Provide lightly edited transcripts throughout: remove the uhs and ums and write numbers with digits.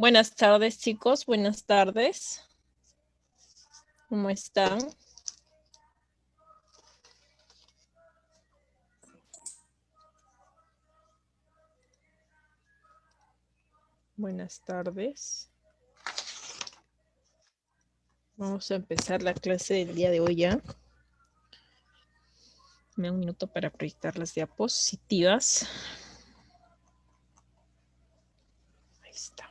Buenas tardes, chicos. Buenas tardes. ¿Cómo están? Buenas tardes. Vamos a empezar la clase del día de hoy ya. Me da un minuto para proyectar las diapositivas. Ahí está.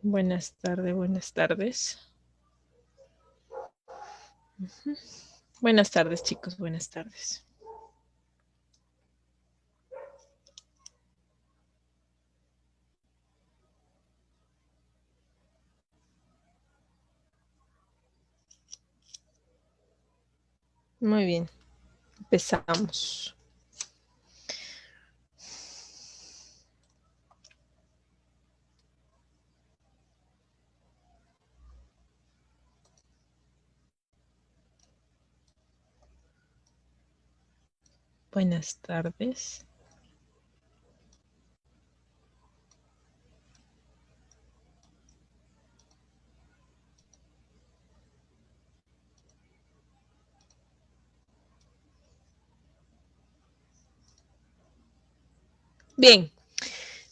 Buenas tardes, buenas tardes. Buenas tardes, chicos. Buenas tardes. Muy bien. Empezamos. Buenas tardes. Bien.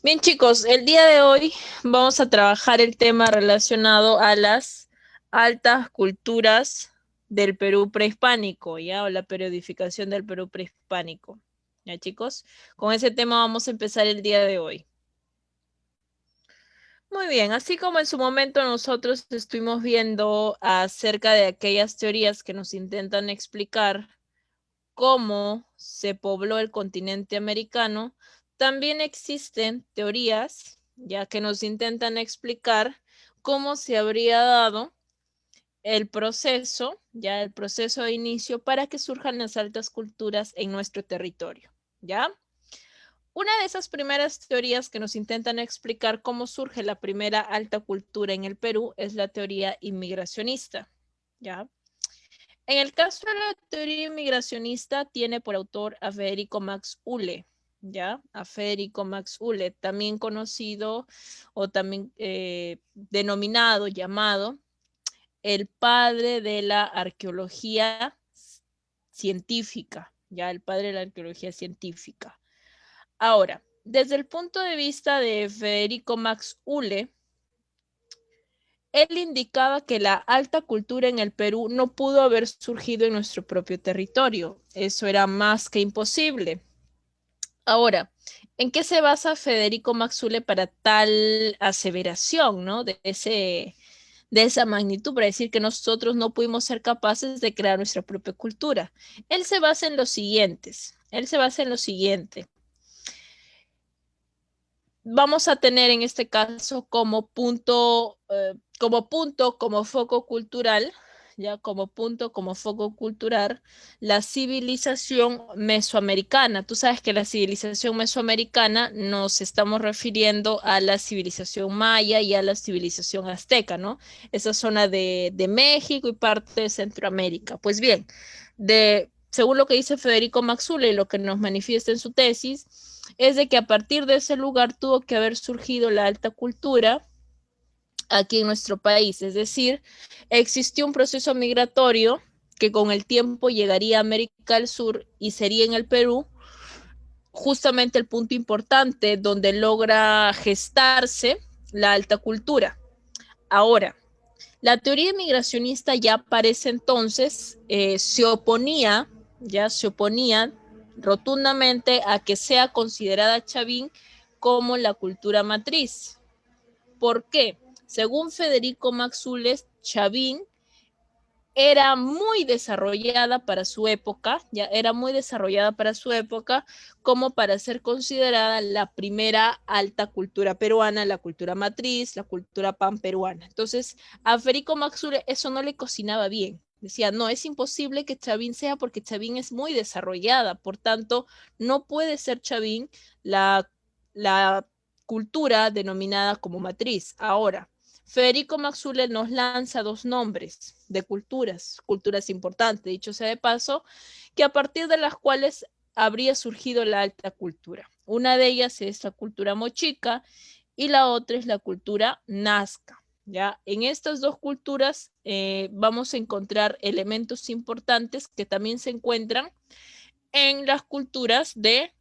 Bien, chicos, el día de hoy vamos a trabajar el tema relacionado a las altas culturas del Perú prehispánico, ¿ya? O la periodificación del Perú prehispánico. ¿Ya, chicos? Con ese tema vamos a empezar el día de hoy. Muy bien, así como en su momento nosotros estuvimos viendo acerca de aquellas teorías que nos intentan explicar cómo se pobló el continente americano, también existen teorías, ya que nos intentan explicar cómo se habría dado el proceso, ya el proceso de inicio para que surjan las altas culturas en nuestro territorio, ¿ya? Una de esas primeras teorías que nos intentan explicar cómo surge la primera alta cultura en el Perú es la teoría inmigracionista, ¿ya? En el caso de la teoría inmigracionista, tiene por autor a Federico Max Ulle, ¿ya? A Federico Max Ulle, también conocido o también denominado, llamado, el padre de la arqueología científica, ¿ya? El padre de la arqueología científica. Ahora, desde el punto de vista de Federico Max Ulle, él indicaba que la alta cultura en el Perú no pudo haber surgido en nuestro propio territorio. Eso era más que imposible. Ahora, ¿en qué se basa Federico Maxule para tal aseveración, ¿no? De esa magnitud, para decir que nosotros no pudimos ser capaces de crear nuestra propia cultura. Él se basa en los siguientes. Él se basa en lo siguiente. Vamos a tener en este caso como punto, como foco cultural, ya como punto, como foco cultural, la civilización mesoamericana. Tú sabes que la civilización mesoamericana nos estamos refiriendo a la civilización maya y a la civilización azteca, ¿no? Esa zona de México y parte de Centroamérica. Pues bien, según lo que dice Federico Maxule y lo que nos manifiesta en su tesis, es de que a partir de ese lugar tuvo que haber surgido la alta cultura aquí en nuestro país. Es decir, existió un proceso migratorio que con el tiempo llegaría a América del Sur y sería en el Perú justamente el punto importante donde logra gestarse la alta cultura. Ahora, la teoría migracionista ya para ese entonces se oponía rotundamente a que sea considerada Chavín como la cultura matriz. ¿Por qué? Según Federico Maxules, Chavín era muy desarrollada para su época, ya era muy desarrollada para su época, como para ser considerada la primera alta cultura peruana, la cultura matriz, la cultura panperuana. Entonces, a Federico Maxure eso no le cocinaba bien. Decía, no, es imposible que Chavín sea porque Chavín es muy desarrollada, por tanto, no puede ser Chavín la cultura denominada como matriz. Ahora, Federico Maxule nos lanza dos nombres de culturas importantes, dicho sea de paso, que a partir de las cuales habría surgido la alta cultura. Una de ellas es la cultura mochica y la otra es la cultura nazca. ¿Ya? En estas dos culturas vamos a encontrar elementos importantes que también se encuentran en las culturas de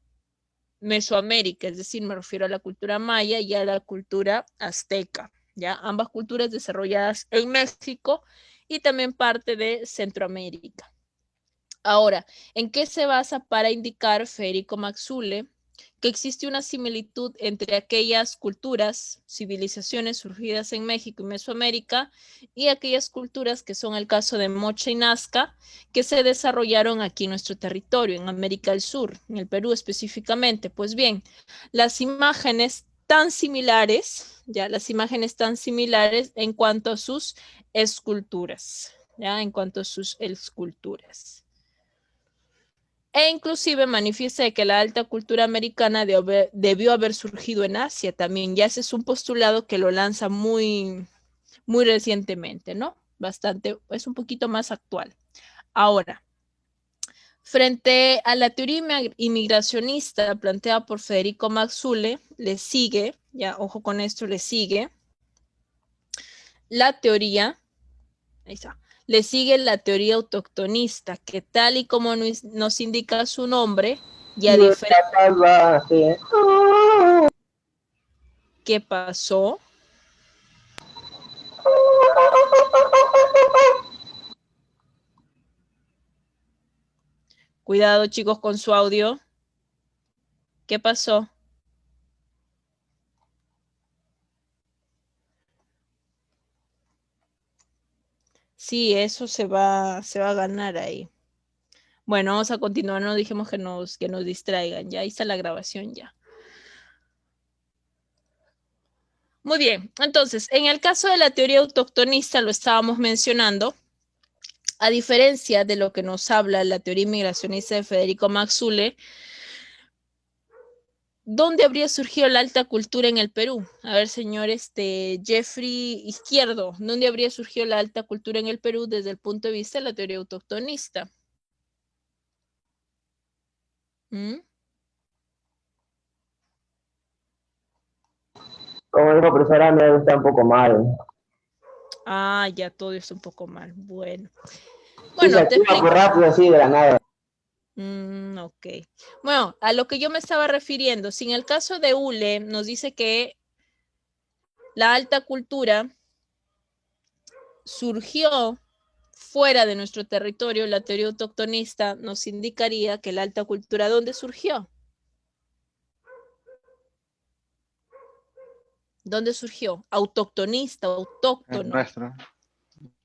Mesoamérica, es decir, me refiero a la cultura maya y a la cultura azteca, ¿ya? Ambas culturas desarrolladas en México y también parte de Centroamérica. Ahora, ¿en qué se basa para indicar Federico Maxule que existe una similitud entre aquellas culturas, civilizaciones surgidas en México y Mesoamérica y aquellas culturas que son el caso de Mocha y Nazca, que se desarrollaron aquí en nuestro territorio, en América del Sur, en el Perú específicamente? Pues bien, las imágenes tan similares, ya las imágenes tan similares en cuanto a sus esculturas, ya en cuanto a sus esculturas. E inclusive manifiesta que la alta cultura americana debió haber surgido en Asia también. Ya ese es un postulado que lo lanza muy recientemente, ¿no? Bastante, es un poquito más actual. Ahora, frente a la teoría inmigracionista planteada por Federico Maxule, le sigue, ya ojo con esto, le sigue la teoría, ahí está, le sigue la teoría autoctonista, que tal y como nos indica su nombre, y a diferencia... ¿Qué pasó? Cuidado, chicos, con su audio. ¿Qué pasó? Sí, eso se va a ganar ahí. Bueno, vamos a continuar, no dijimos que nos distraigan, ya ahí está la grabación ya. Muy bien, entonces, en el caso de la teoría autoctonista, lo estábamos mencionando, a diferencia de lo que nos habla la teoría inmigracionista de Federico Maxule, ¿dónde habría surgido la alta cultura en el Perú? A ver, señor Jeffrey Izquierdo, ¿dónde habría surgido la alta cultura en el Perú desde el punto de vista de la teoría autoctonista? ¿Mm? Como dijo profesora, me gusta un poco mal. Ah, ya todo es un poco mal. Bueno. Sí, se Bueno, te activa explico. por rápido así de la nada. Ok. Bueno, a lo que yo me estaba refiriendo, si en el caso de Ule nos dice que la alta cultura surgió fuera de nuestro territorio, la teoría autoctonista nos indicaría que la alta cultura, ¿dónde surgió? ¿Dónde surgió? Autoctonista, autóctono. Nuestro.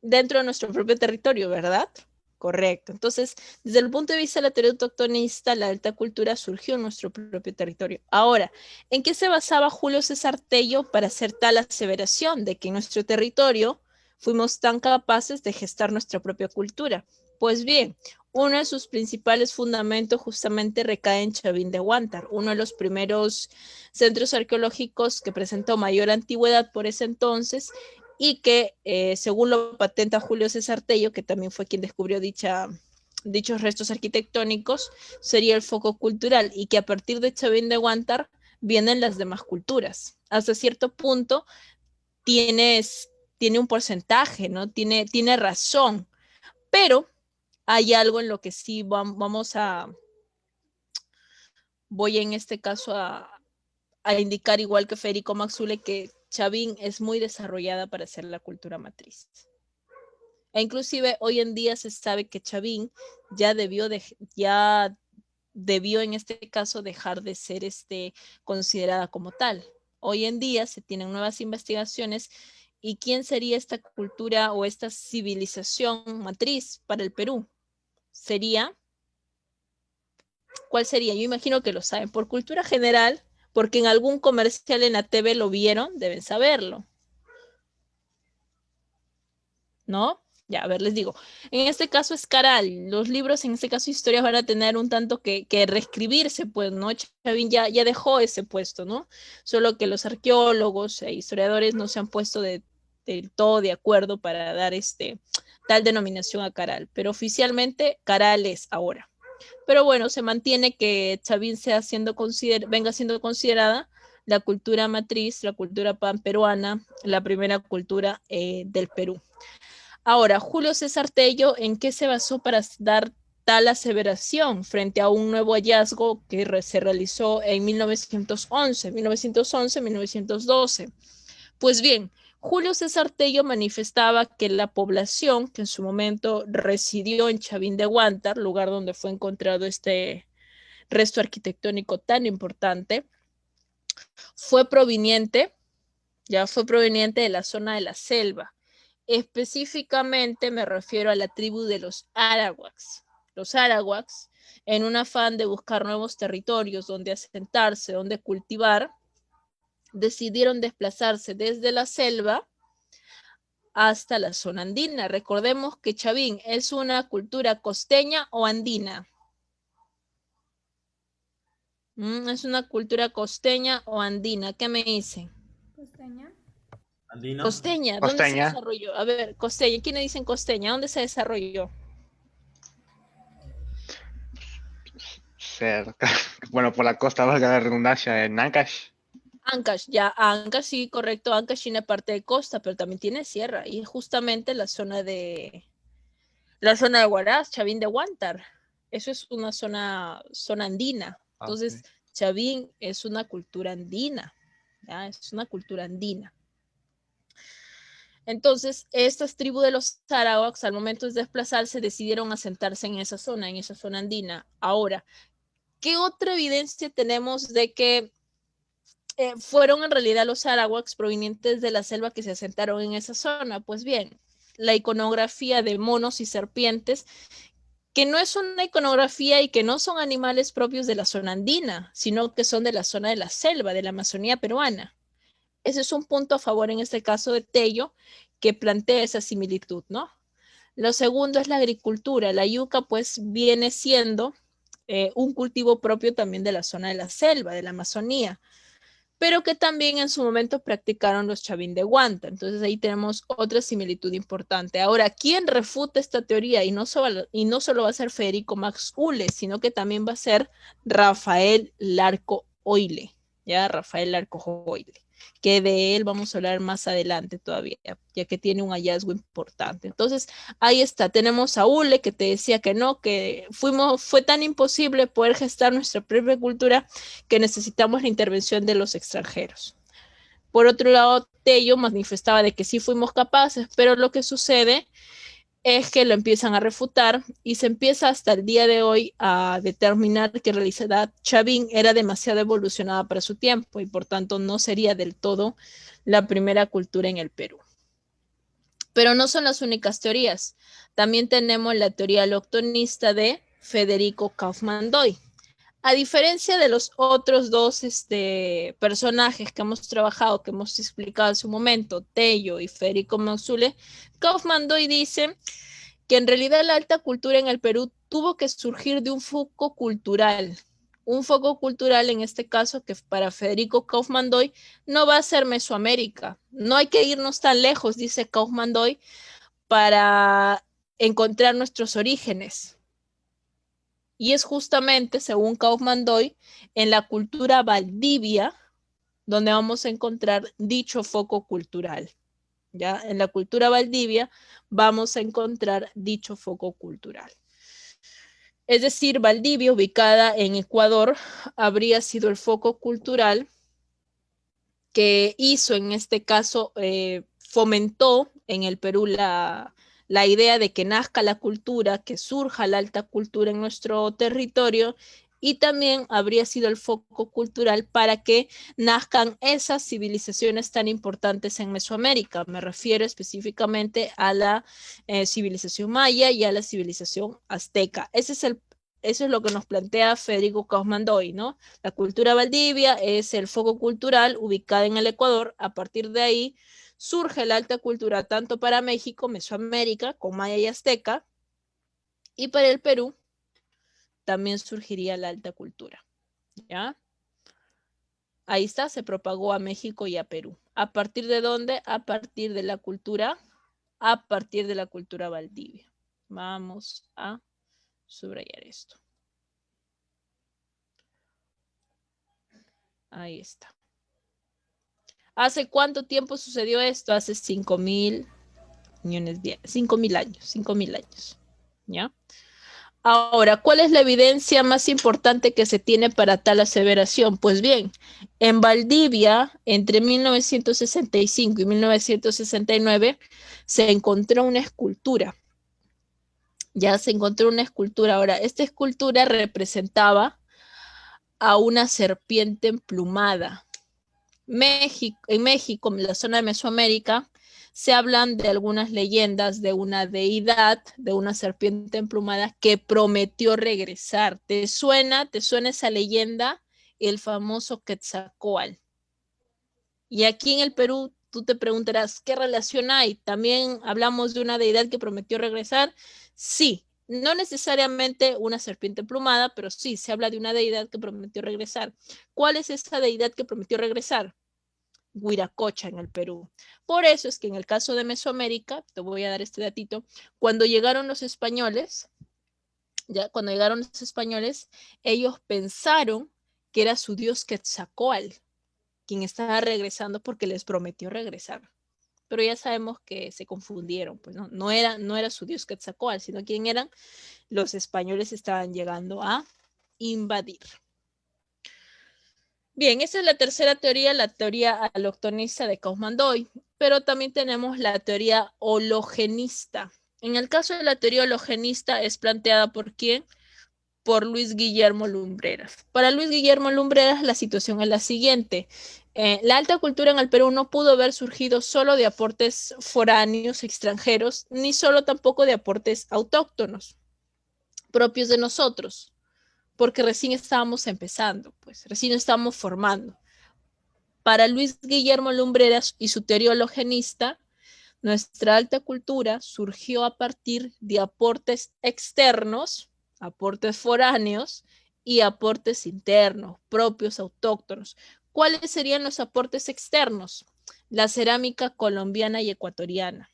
Dentro de nuestro propio territorio, ¿verdad? Correcto. Entonces, desde el punto de vista de la teoría autoctonista, la alta cultura surgió en nuestro propio territorio. Ahora, ¿en qué se basaba Julio César Tello para hacer tal aseveración de que en nuestro territorio fuimos tan capaces de gestar nuestra propia cultura? Pues bien, uno de sus principales fundamentos justamente recae en Chavín de Huántar, uno de los primeros centros arqueológicos que presentó mayor antigüedad por ese entonces y que según lo patenta Julio César Tello, que también fue quien descubrió dichos restos arquitectónicos, sería el foco cultural y que a partir de Chavín de Huántar vienen las demás culturas. Hasta cierto punto tiene un porcentaje, ¿no? Tiene razón, pero hay algo en lo que sí voy en este caso a indicar, igual que Federico Maxule, que Chavín es muy desarrollada para ser la cultura matriz. E inclusive hoy en día se sabe que Chavín ya debió en este caso dejar de ser considerada como tal. Hoy en día se tienen nuevas investigaciones y ¿quién sería esta cultura o esta civilización matriz para el Perú? ¿Cuál sería? Yo imagino que lo saben. Por cultura general, porque en algún comercial en la TV lo vieron, deben saberlo. ¿No? Ya, a ver, les digo. En este caso es Caral. Los libros, en este caso historias, van a tener un tanto que reescribirse, pues, ¿no? Chavín ya dejó ese puesto, ¿no? Solo que los arqueólogos e historiadores no se han puesto del todo de acuerdo para dar tal denominación a Caral. Pero oficialmente Caral es ahora. Pero bueno, se mantiene que Chavín venga siendo considerada la cultura matriz, la cultura panperuana, la primera cultura del Perú. Ahora, Julio César Tello, ¿en qué se basó para dar tal aseveración frente a un nuevo hallazgo que se realizó en 1911-1912? Pues bien, Julio César Tello manifestaba que la población que en su momento residió en Chavín de Huántar, lugar donde fue encontrado este resto arquitectónico tan importante, fue proveniente de la zona de la selva. Específicamente me refiero a la tribu de los Arawaks. Los Arawaks, en un afán de buscar nuevos territorios donde asentarse, donde cultivar, decidieron desplazarse desde la selva hasta la zona andina. Recordemos que Chavín es una cultura costeña o andina. Es una cultura costeña o andina. ¿Qué me dicen? Costeña. ¿Andina? Costeña. ¿Dónde se desarrolló? A ver, costeña. ¿Quiénes dicen costeña? ¿Dónde se desarrolló? Cerca. Bueno, por la costa, valga la redundancia, en Ancash. Ancash, ya, Ancash, sí, correcto. Ancash tiene parte de costa, pero también tiene sierra. Y justamente la zona de Huaraz, Chavín de Huántar. Eso es una zona andina. Entonces, Okay. Chavín es una cultura andina. ¿Ya? Es una cultura andina. Entonces, estas tribus de los Arawaks, al momento de desplazarse, decidieron asentarse en esa zona andina. Ahora, ¿qué otra evidencia tenemos de que fueron en realidad los Arawaks provenientes de la selva que se asentaron en esa zona? Pues bien, la iconografía de monos y serpientes, que no es una iconografía y que no son animales propios de la zona andina, sino que son de la zona de la selva, de la Amazonía peruana. Ese es un punto a favor en este caso de Tello, que plantea esa similitud, ¿no? Lo segundo es la agricultura. La yuca pues viene siendo un cultivo propio también de la zona de la selva, de la Amazonía, pero que también en su momento practicaron los Chavín de Huántar. Entonces ahí tenemos otra similitud importante. Ahora, ¿quién refuta esta teoría? Y no solo va a ser Federico Max Uhle, sino que también va a ser Rafael Larco Oile, ¿ya? Rafael Larco Oile, que de él vamos a hablar más adelante todavía, ya que tiene un hallazgo importante. Entonces, ahí está, tenemos a Uhle, que te decía que no, que fue tan imposible poder gestar nuestra propia cultura que necesitamos la intervención de los extranjeros. Por otro lado, Tello manifestaba de que sí fuimos capaces, pero lo que sucede es que lo empiezan a refutar y se empieza hasta el día de hoy a determinar que en realidad Chavín era demasiado evolucionada para su tiempo y por tanto no sería del todo la primera cultura en el Perú. Pero no son las únicas teorías. También tenemos la teoría aloctonista de Federico Kaufmann-Doy. A diferencia de los otros dos personajes que hemos trabajado, que hemos explicado en su momento, Tello y Federico Mausule, Kaufmann-Doy dice que en realidad la alta cultura en el Perú tuvo que surgir de un foco cultural. Un foco cultural en este caso que para Federico Kaufmann-Doy no va a ser Mesoamérica. No hay que irnos tan lejos, dice Kaufmann-Doy, para encontrar nuestros orígenes. Y es justamente, según Kaufmann-Doy, en la cultura valdivia donde vamos a encontrar dicho foco cultural. ¿Ya? En la cultura valdivia vamos a encontrar dicho foco cultural. Es decir, Valdivia, ubicada en Ecuador, habría sido el foco cultural que hizo, en este caso, fomentó en el Perú la idea de que nazca la cultura, que surja la alta cultura en nuestro territorio, y también habría sido el foco cultural para que nazcan esas civilizaciones tan importantes en Mesoamérica. Me refiero específicamente a la civilización maya y a la civilización azteca. Eso es lo que nos plantea Federico Kaufmann-Doy, ¿no? La cultura valdivia es el foco cultural ubicado en el Ecuador. A partir de ahí surge la alta cultura tanto para México, Mesoamérica, con maya y azteca, y para el Perú también surgiría la alta cultura, ¿ya? Ahí está, se propagó a México y a Perú. ¿A partir de dónde? A partir de la cultura valdivia. Vamos a subrayar esto. Ahí está. ¿Hace cuánto tiempo sucedió esto? Hace 5.000 millones de 5.000 años, 5.000 años. ¿Ya? Ahora, ¿cuál es la evidencia más importante que se tiene para tal aseveración? Pues bien, en Valdivia, entre 1965 y 1969, se encontró una escultura. Ya se encontró una escultura. Ahora, esta escultura representaba a una serpiente emplumada. En México, en la zona de Mesoamérica, se hablan de algunas leyendas de una deidad, de una serpiente emplumada que prometió regresar. ¿Te suena esa leyenda? El famoso Quetzalcóatl. Y aquí en el Perú, tú te preguntarás, ¿qué relación hay? ¿También hablamos de una deidad que prometió regresar? Sí, no necesariamente una serpiente emplumada, pero sí, se habla de una deidad que prometió regresar. ¿Cuál es esa deidad que prometió regresar? Huiracocha en el Perú. Por eso es que en el caso de Mesoamérica, te voy a dar este datito, cuando llegaron los españoles, ellos pensaron que era su dios Quetzalcóatl, quien estaba regresando porque les prometió regresar. Pero ya sabemos que se confundieron, pues no era su dios Quetzalcóatl, sino quién eran los españoles estaban llegando a invadir. Bien, esa es la tercera teoría, la teoría allochtonista de Kaufmann-Doyle, pero también tenemos la teoría hologenista. En el caso de la teoría hologenista es planteada por ¿quién? Por Luis Guillermo Lumbreras. Para Luis Guillermo Lumbreras la situación es la siguiente. La alta cultura en el Perú no pudo haber surgido solo de aportes foráneos, extranjeros, ni solo tampoco de aportes autóctonos, propios de nosotros, porque recién estábamos empezando, pues recién estábamos formando. Para Luis Guillermo Lumbreras y su teoría hologenista, nuestra alta cultura surgió a partir de aportes externos, aportes foráneos y aportes internos, propios, autóctonos. ¿Cuáles serían los aportes externos? La cerámica colombiana y ecuatoriana.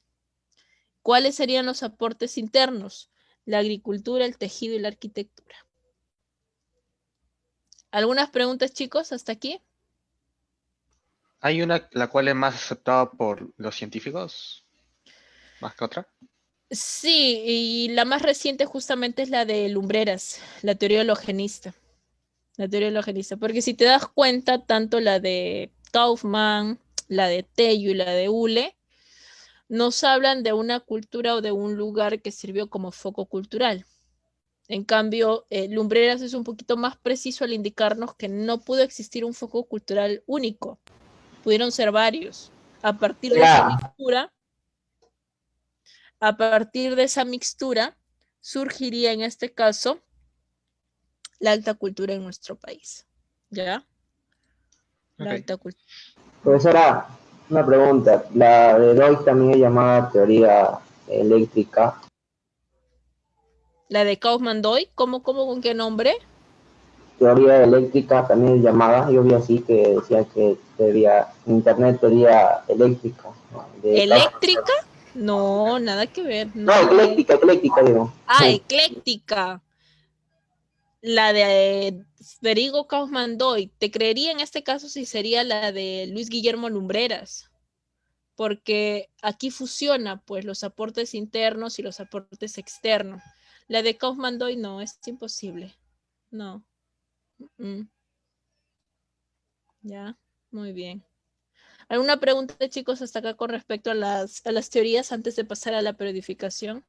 ¿Cuáles serían los aportes internos? La agricultura, el tejido y la arquitectura. ¿Algunas preguntas, chicos, hasta aquí? ¿Hay una la cual es más aceptada por los científicos más que otra? Sí, y la más reciente justamente es la de Lumbreras, la teoría hologenista. La teoría hologenista, porque si te das cuenta, tanto la de Kaufman, la de Tello y la de Ule, nos hablan de una cultura o de un lugar que sirvió como foco cultural. En cambio, Lumbreras es un poquito más preciso al indicarnos que no pudo existir un foco cultural único, pudieron ser varios. A partir de esa mixtura, surgiría en este caso la alta cultura en nuestro país. ¿Ya? La Ok. alta cultura. Profesora, una pregunta. La de Doyle también es llamada teoría eléctrica. La de Kaufmann-Doyle, ¿cómo, con qué nombre? Teoría eléctrica también es llamada. Yo vi así que decía que teoría, internet teoría eléctrica. ¿No? ¿Eléctrica? No, nada que ver, No, no. ecléctica, digo. Ah, ecléctica. La de Federico Kaufmann-Doyle. Te creería en este caso si sería la de Luis Guillermo Lumbreras, porque aquí fusiona pues los aportes internos y los aportes externos. La de Kaufmann-Doyle no, es imposible. No. Ya, muy bien. ¿Alguna pregunta, chicos, hasta acá con respecto a las teorías antes de pasar a la periodificación?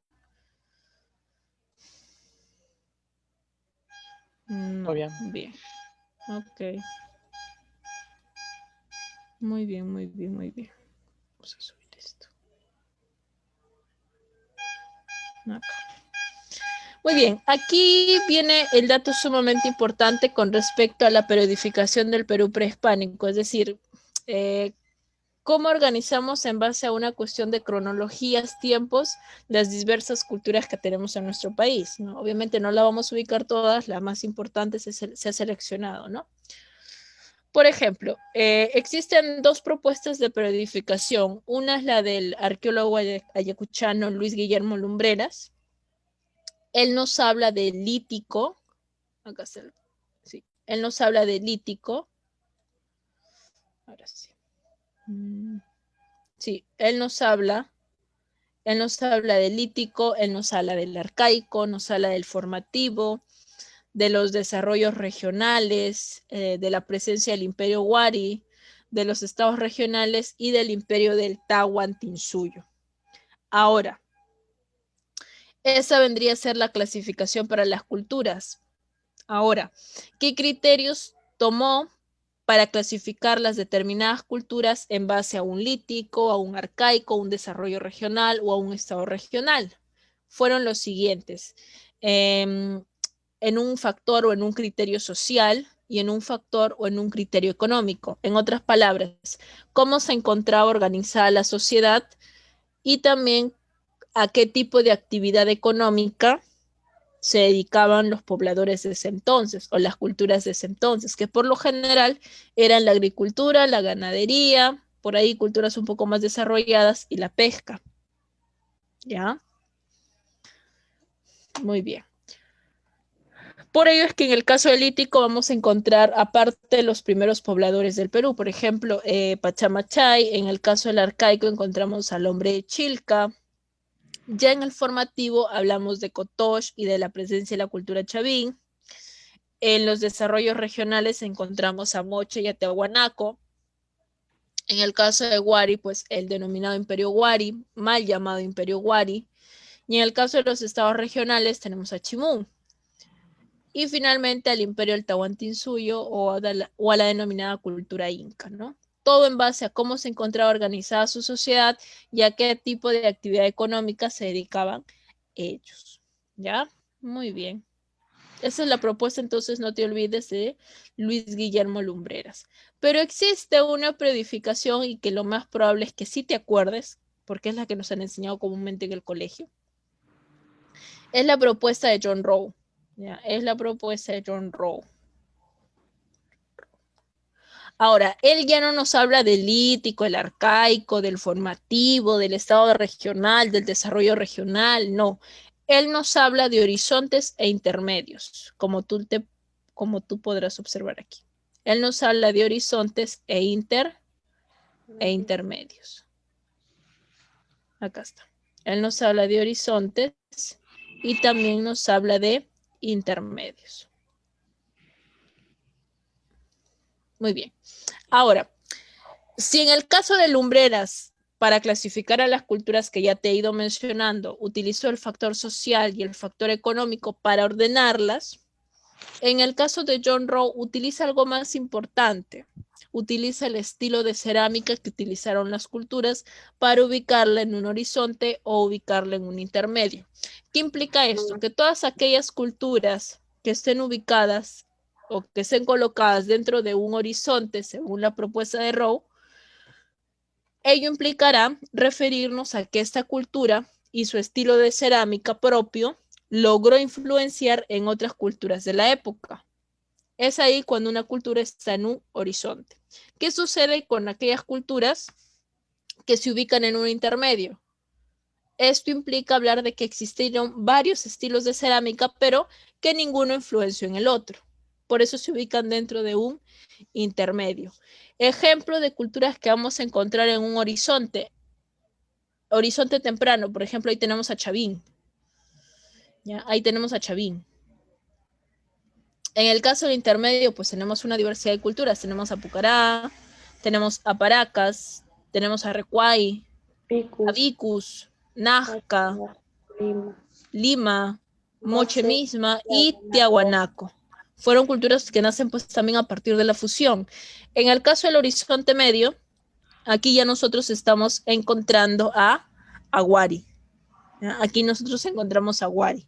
No, Muy bien. bien. Ok. Muy bien, muy bien, muy bien. Vamos a subir esto. Acá. Muy bien, aquí viene el dato sumamente importante con respecto a la periodificación del Perú prehispánico, es decir, cómo organizamos en base a una cuestión de cronologías, tiempos, las diversas culturas que tenemos en nuestro país, ¿no? Obviamente no la vamos a ubicar todas, la más importante se ha seleccionado, ¿no? Por ejemplo, existen dos propuestas de periodificación. Una es la del arqueólogo ayacuchano Luis Guillermo Lumbreras. Él nos habla del lítico. Acá está. Sí. Él nos habla del lítico, Ahora sí. Sí, él nos habla del lítico, él nos habla del arcaico, nos habla del formativo, de los desarrollos regionales, de la presencia del imperio Wari, de los estados regionales y del imperio del Tahuantinsuyo. Ahora, esa vendría a ser la clasificación para las culturas. Ahora, ¿qué criterios tomó para clasificar las determinadas culturas en base a un lítico, a un arcaico, un desarrollo regional o a un estado regional? Fueron los siguientes. En un factor o en un criterio social y en un factor o en un criterio económico. En otras palabras, cómo se encontraba organizada la sociedad y también a qué tipo de actividad económica se dedicaban los pobladores de ese entonces o las culturas de ese entonces, que por lo general eran la agricultura, la ganadería, por ahí culturas un poco más desarrolladas y la pesca. ¿Ya? Muy bien. Por ello es que en el caso del lítico vamos a encontrar, aparte de los primeros pobladores del Perú, por ejemplo, Pachamachay. En el caso del arcaico encontramos al hombre de Chilca. Ya en el formativo hablamos de Cotox y de la presencia de la cultura chavín. En los desarrollos regionales encontramos a Moche y a Tiahuanaco. En el caso de Wari, pues el denominado Imperio Wari, mal llamado Imperio Wari. Y en el caso de los estados regionales tenemos a Chimú. Y finalmente al Imperio del Tahuantinsuyo o a la denominada cultura inca, ¿no? Todo en base a cómo se encontraba organizada su sociedad y a qué tipo de actividad económica se dedicaban ellos. ¿Ya? Muy bien. Esa es la propuesta, entonces no te olvides de Luis Guillermo Lumbreras. Pero existe una preedificación y que lo más probable es que sí te acuerdes, porque es la que nos han enseñado comúnmente en el colegio. Es la propuesta de John Rowe. ¿Ya? Es la propuesta de John Rowe. Ahora, él ya no nos habla del lítico, el arcaico, del formativo, del estado regional, del desarrollo regional, no. Él nos habla de horizontes e intermedios, como tú podrás observar aquí. Él nos habla de horizontes e intermedios. Acá está. Él nos habla de horizontes y también nos habla de intermedios. Muy bien. Ahora, si en el caso de Lumbreras, para clasificar a las culturas que ya te he ido mencionando, utilizó el factor social y el factor económico para ordenarlas, en el caso de John Rowe utiliza algo más importante. Utiliza el estilo de cerámica que utilizaron las culturas para ubicarla en un horizonte o ubicarla en un intermedio. ¿Qué implica esto? Que todas aquellas culturas que estén ubicadas o que estén colocadas dentro de un horizonte, según la propuesta de Rowe, ello implicará referirnos a que esta cultura y su estilo de cerámica propio logró influenciar en otras culturas de la época. Es ahí cuando una cultura está en un horizonte. ¿Qué sucede con aquellas culturas que se ubican en un intermedio? Esto implica hablar de que existieron varios estilos de cerámica, pero que ninguno influenció en el otro. Por eso se ubican dentro de un intermedio. Ejemplo de culturas que vamos a encontrar en un horizonte temprano. Por ejemplo, ahí tenemos a Chavín. ¿Ya? Ahí tenemos a Chavín. En el caso del intermedio, pues tenemos una diversidad de culturas. Tenemos a Pucará, tenemos a Paracas, tenemos a Recuay, a Vicus, Nazca, Lima, Moche misma y Tiahuanaco. Fueron culturas que nacen pues también a partir de la fusión. En el caso del horizonte medio, aquí ya nosotros estamos encontrando a Wari. Aquí nosotros encontramos a Wari.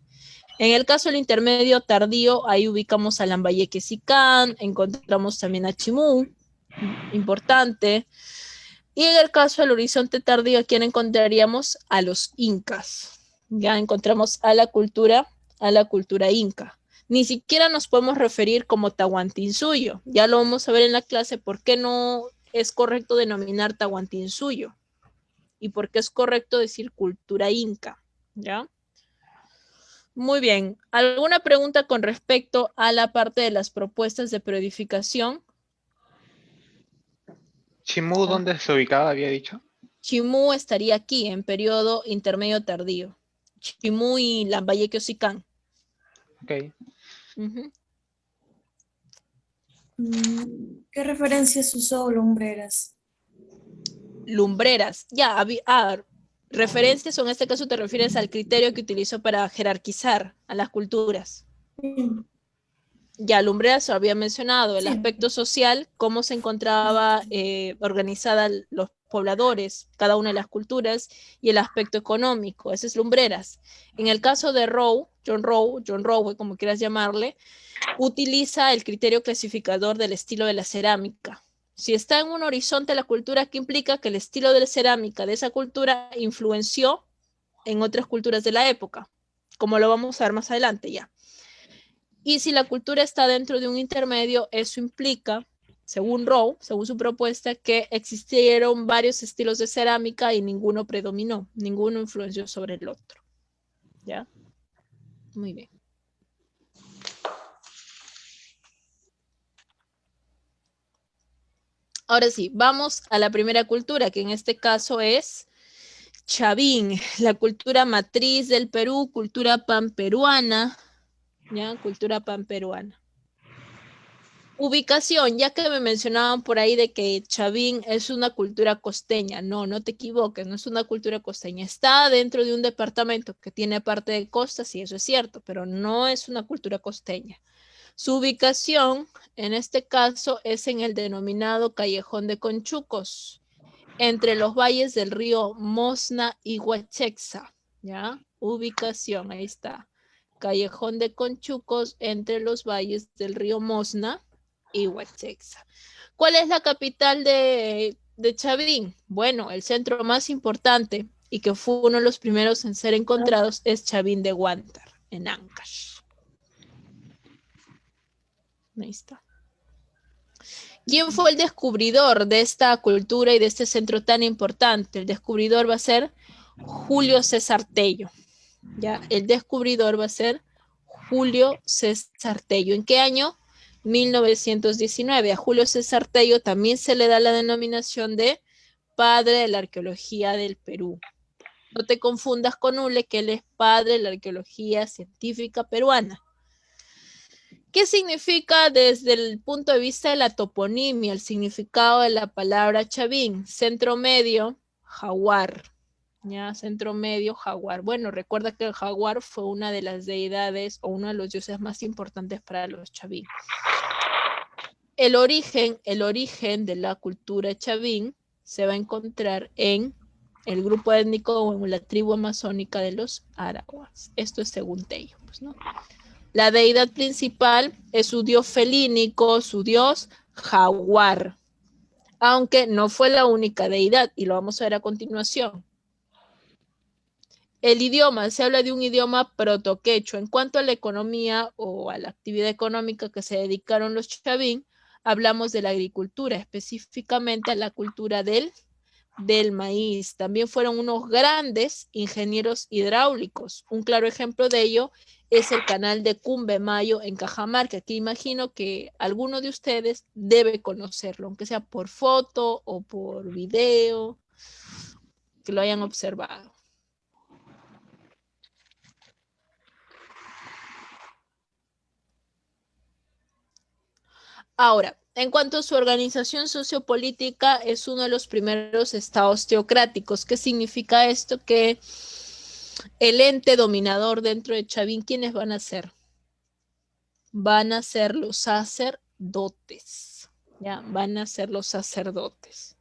En el caso del intermedio tardío, ahí ubicamos a Lambayeque Sicán, encontramos también a Chimú, importante. Y en el caso del horizonte tardío, aquí encontraríamos a los incas. Ya encontramos a la cultura inca. Ni siquiera nos podemos referir como Tahuantinsuyo. Ya lo vamos a ver en la clase por qué no es correcto denominar Tahuantinsuyo y por qué es correcto decir cultura inca. ¿Ya? Muy bien. ¿Alguna pregunta con respecto a la parte de las propuestas de periodificación? ¿Chimú dónde se ubicaba, había dicho? Chimú estaría aquí, en periodo intermedio tardío. Chimú y Lambayeque Ocicán. Ok. Ujú. ¿Qué referencias usó Lumbreras? Lumbreras. Ya, referencias, o en este caso te refieres al criterio que utilizó para jerarquizar a las culturas. Sí, Ya, Lumbreras había mencionado el sí. aspecto social, cómo se encontraba organizada los pobladores, cada una de las culturas, y el aspecto económico. Ese es Lumbreras. En el caso de John Rowe, como quieras llamarle, utiliza el criterio clasificador del estilo de la cerámica. Si está en un horizonte la cultura, ¿qué implica? Que el estilo de la cerámica de esa cultura influenció en otras culturas de la época, como lo vamos a ver más adelante ya. Y si la cultura está dentro de un intermedio, eso implica, según Rowe, según su propuesta, que existieron varios estilos de cerámica y ninguno predominó, ninguno influenció sobre el otro. ¿Ya? Muy bien. Ahora sí, vamos a la primera cultura, que en este caso es Chavín, la cultura matriz del Perú, cultura panperuana, ¿ya? Cultura panperuana. Ubicación, ya que me mencionaban por ahí de que Chavín es una cultura costeña. No, no te equivoques, no es una cultura costeña. Está dentro de un departamento que tiene parte de costa, sí, eso es cierto, pero no es una cultura costeña. Su ubicación, en este caso, es en el denominado Callejón de Conchucos, entre los valles del río Mosna y Huachexa, ¿ya? Ubicación, ahí está. Callejón de Conchucos, entre los valles del río Mosna y Huachexa. ¿Cuál es la capital de Chavín? Bueno, el centro más importante y que fue uno de los primeros en ser encontrados es Chavín de Huántar, en Ancash. Ahí está. ¿Quién fue el descubridor de esta cultura y de este centro tan importante? El descubridor va a ser Julio César Tello. ¿Ya? El descubridor va a ser Julio César Tello. ¿En qué año? 1919. A Julio César Tello también se le da la denominación de padre de la arqueología del Perú. No te confundas con Ule, que él es padre de la arqueología científica peruana. ¿Qué significa desde el punto de vista de la toponimia, el significado de la palabra Chavín? Centro medio, jaguar. ¿Ya? Centro medio, jaguar. Bueno, recuerda que el jaguar fue una de las deidades o uno de los dioses más importantes para los Chavín. El origen de la cultura Chavín se va a encontrar en el grupo étnico o en la tribu amazónica de los arahuas. Esto es según Tello, pues, ¿no? La deidad principal es su dios felínico, su dios jaguar, aunque no fue la única deidad, y lo vamos a ver a continuación. El idioma, se habla de un idioma protoquechua. En cuanto a la economía o a la actividad económica que se dedicaron los Chavín, hablamos de la agricultura, específicamente a la cultura del maíz. También fueron unos grandes ingenieros hidráulicos. Un claro ejemplo de ello es el canal de Cumbemayo en Cajamarca, que imagino que alguno de ustedes debe conocerlo, aunque sea por foto o por video, que lo hayan observado. Ahora, en cuanto a su organización sociopolítica, es uno de los primeros estados teocráticos. ¿Qué significa esto? Que el ente dominador dentro de Chavín, ¿quiénes van a ser? Van a ser los sacerdotes. ¿Ya? Van a ser los sacerdotes.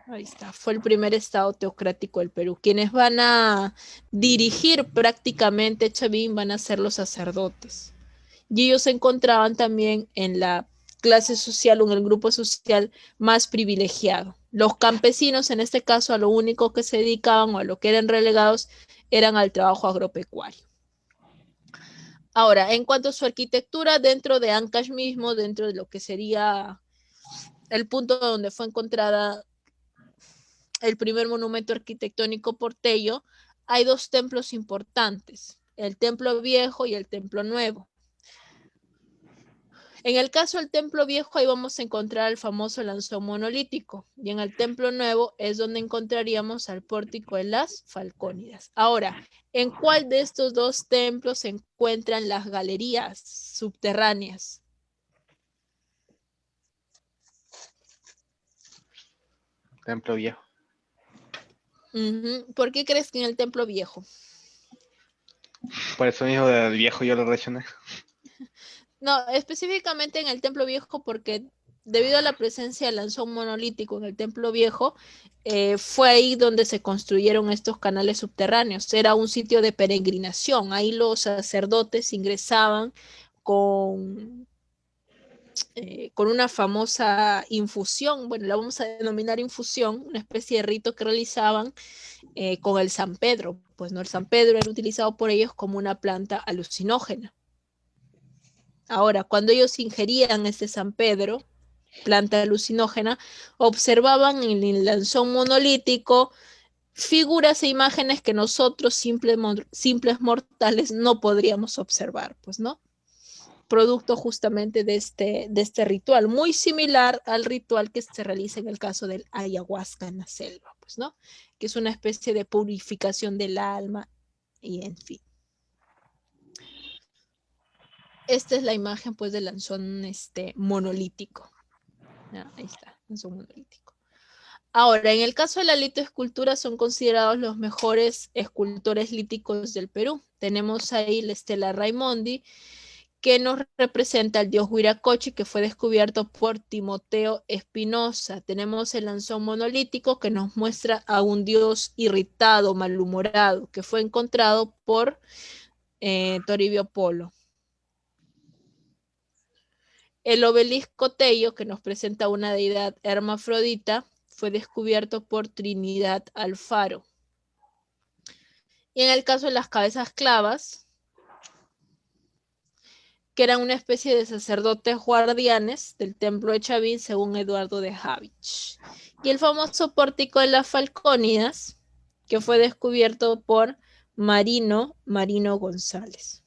Ahí está, fue el primer estado teocrático del Perú. Quienes van a dirigir prácticamente Chavín van a ser los sacerdotes. Y ellos se encontraban también en la clase social o en el grupo social más privilegiado. Los campesinos, en este caso, a lo único que se dedicaban o a lo que eran relegados eran al trabajo agropecuario. Ahora, en cuanto a su arquitectura, dentro de Ancash mismo, dentro de lo que sería el punto donde fue encontrada el primer monumento arquitectónico porteño, hay dos templos importantes, el templo viejo y el templo nuevo. En el caso del templo viejo, ahí vamos a encontrar el famoso lanzón monolítico. Y en el templo nuevo es donde encontraríamos al pórtico de las Falcónidas. Ahora, ¿en cuál de estos dos templos se encuentran las galerías subterráneas? Templo viejo. ¿Por qué crees que en el templo viejo? Por eso mismo del viejo yo lo relacioné. No, específicamente en el templo viejo porque debido a la presencia del lanzón monolítico en el templo viejo, fue ahí donde se construyeron estos canales subterráneos. Era un sitio de peregrinación. Ahí los sacerdotes ingresaban con una famosa infusión, bueno, la vamos a denominar infusión, una especie de rito que realizaban con el San Pedro. Pues no, el San Pedro era utilizado por ellos como una planta alucinógena. Ahora, cuando ellos ingerían este San Pedro, planta alucinógena, observaban en el lanzón monolítico figuras e imágenes que nosotros simples mortales no podríamos observar, pues, ¿no? Producto justamente de este ritual, muy similar al ritual que se realiza en el caso del ayahuasca en la selva, pues, ¿no? Que es una especie de purificación del alma y en fin. Esta es la imagen, pues, del lanzón monolítico. ¿Ya? Ahí está, lanzón monolítico. Ahora, en el caso de la litoescultura, son considerados los mejores escultores líticos del Perú. Tenemos ahí la estela Raimondi, que nos representa al dios Huiracochi, que fue descubierto por Timoteo Espinosa. Tenemos el lanzón monolítico, que nos muestra a un dios irritado, malhumorado, que fue encontrado por Toribio Polo. El obelisco Tello, que nos presenta una deidad hermafrodita, fue descubierto por Trinidad Alfaro. Y en el caso de las cabezas clavas, que eran una especie de sacerdotes guardianes del templo de Chavín, según Eduardo de Havich. Y el famoso pórtico de las Falcónidas, que fue descubierto por Marino González.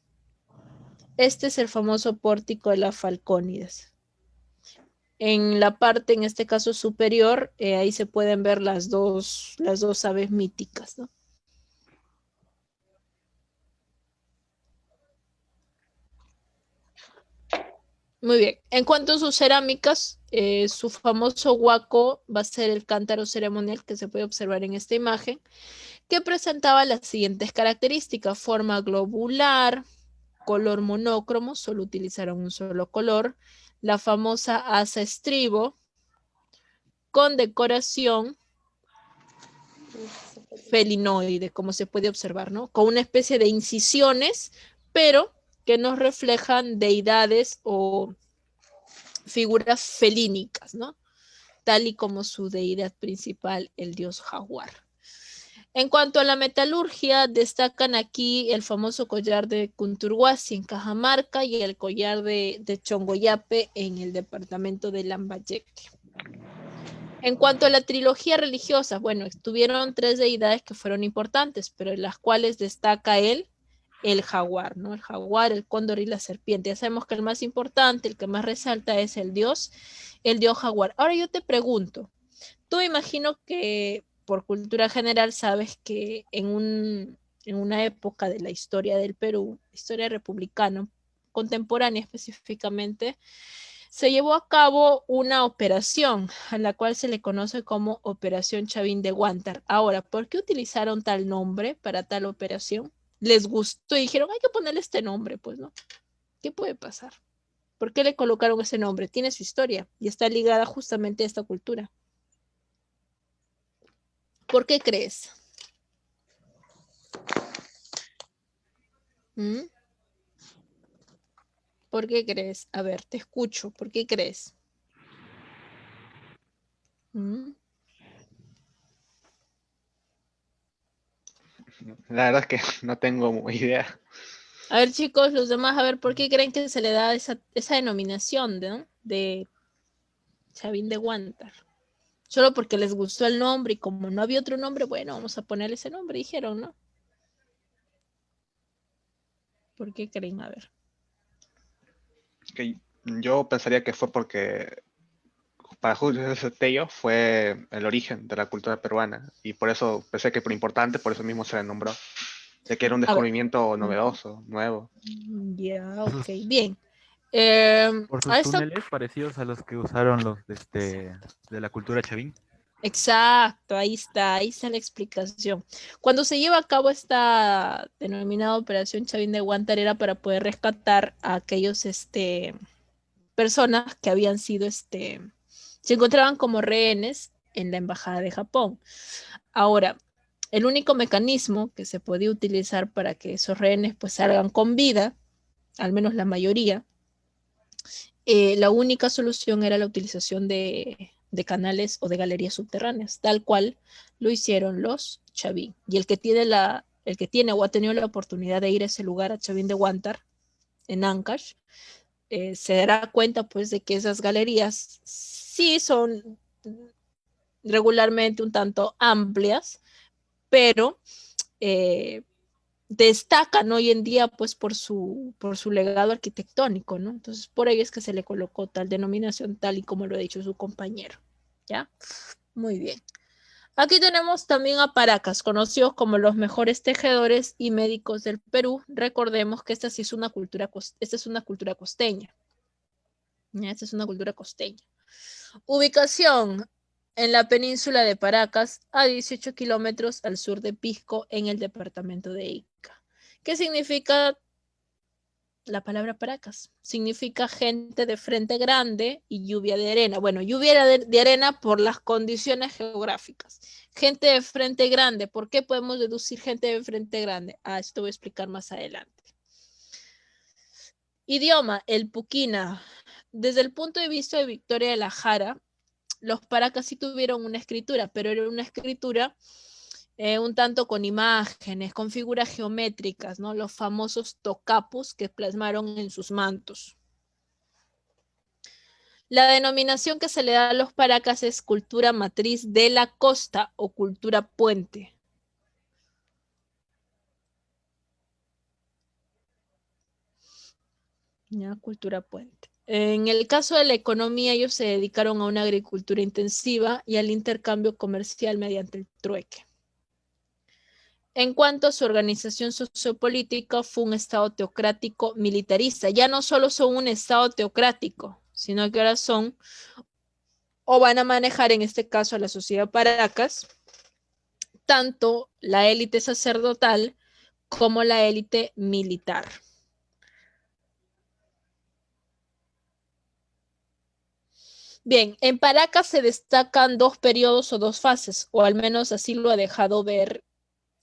Este es el famoso pórtico de las Falcónidas. En la parte, en este caso superior, ahí se pueden ver las dos aves míticas, ¿no? Muy bien. En cuanto a sus cerámicas, su famoso huaco va a ser el cántaro ceremonial que se puede observar en esta imagen, que presentaba las siguientes características: forma globular, color monócromo, solo utilizaron un solo color, la famosa asa estribo, con decoración felinoide, como se puede observar, ¿no? Con una especie de incisiones, pero que nos reflejan deidades o figuras felínicas, ¿no? Tal y como su deidad principal, el dios jaguar. En cuanto a la metalurgia, destacan aquí el famoso collar de Cunturhuasi en Cajamarca y el collar de Chongoyape en el departamento de Lambayeque. En cuanto a la trilogía religiosa, bueno, estuvieron 3 deidades que fueron importantes, pero en las cuales destaca el jaguar, ¿no? El jaguar, el cóndor y la serpiente. Ya sabemos que el más importante, el que más resalta es el dios jaguar. Ahora yo te pregunto, tú imagino que por cultura general sabes que en una época de la historia del Perú, historia republicana, contemporánea específicamente, se llevó a cabo una operación a la cual se le conoce como Operación Chavín de Huántar. Ahora, ¿por qué utilizaron tal nombre para tal operación? Les gustó y dijeron, hay que ponerle este nombre, pues, ¿no? ¿Qué puede pasar? ¿Por qué le colocaron ese nombre? Tiene su historia y está ligada justamente a esta cultura. ¿Por qué crees? ¿Mm? ¿Por qué crees? A ver, te escucho. ¿Por qué crees? ¿Mm? La verdad es que no tengo idea. A ver, chicos, los demás, a ver, ¿por qué creen que se le da esa denominación de Chavín de Huántar? Solo porque les gustó el nombre y como no había otro nombre, bueno, vamos a ponerle ese nombre, dijeron, ¿no? ¿Por qué creen? A ver. Que Yo pensaría que fue porque para Julio César Tello fue el origen de la cultura peruana y por eso pensé que por importante, por eso mismo se le nombró, de que era un A ver. descubrimiento novedoso, nuevo. Ya, Sus- ok, bien. Por sus A esta túneles parecidos a los que usaron los de la cultura chavín. Exacto, ahí está la explicación. Cuando se lleva a cabo esta denominada Operación Chavín de Guantar era para poder rescatar a aquellos personas que habían sido, se encontraban como rehenes en la Embajada de Japón. Ahora, el único mecanismo que se podía utilizar para que esos rehenes pues salgan con vida, al menos la mayoría, la única solución era la utilización de canales o de galerías subterráneas, tal cual lo hicieron los Chavín. Y el que tiene o ha tenido la oportunidad de ir a ese lugar, a Chavín de Guantar, en Ancash, se dará cuenta pues de que esas galerías sí son regularmente un tanto amplias, pero destacan hoy en día pues por su legado arquitectónico, ¿no? Entonces por ello es que se le colocó tal denominación, tal y como lo ha dicho su compañero, ¿ya? Muy bien. Aquí tenemos también a Paracas, conocidos como los mejores tejedores y médicos del Perú. Recordemos que esta sí es una cultura, esta es una cultura costeña. ¿Ya? Esta es una cultura costeña. Ubicación en la península de Paracas, a 18 kilómetros al sur de Pisco, en el departamento de Ica. ¿Qué significa la palabra Paracas? Significa gente de frente grande y lluvia de arena. Bueno, lluvia de arena por las condiciones geográficas. Gente de frente grande. ¿Por qué podemos deducir gente de frente grande? Esto voy a explicar más adelante. Idioma, el puquina. Desde el punto de vista de Victoria de la Jara, los Paracas sí tuvieron una escritura, pero era una escritura un tanto con imágenes, con figuras geométricas, ¿no? Los famosos tocapus que plasmaron en sus mantos. La denominación que se le da a los Paracas es cultura matriz de la costa o cultura puente. Ya, cultura puente. En el caso de la economía, ellos se dedicaron a una agricultura intensiva y al intercambio comercial mediante el trueque. En cuanto a su organización sociopolítica, fue un estado teocrático militarista. Ya no solo son un estado teocrático, sino que ahora son, o van a manejar en este caso a la sociedad Paracas, tanto la élite sacerdotal como la élite militar. Bien, en Paracas se destacan dos periodos o dos fases, o al menos así lo ha dejado ver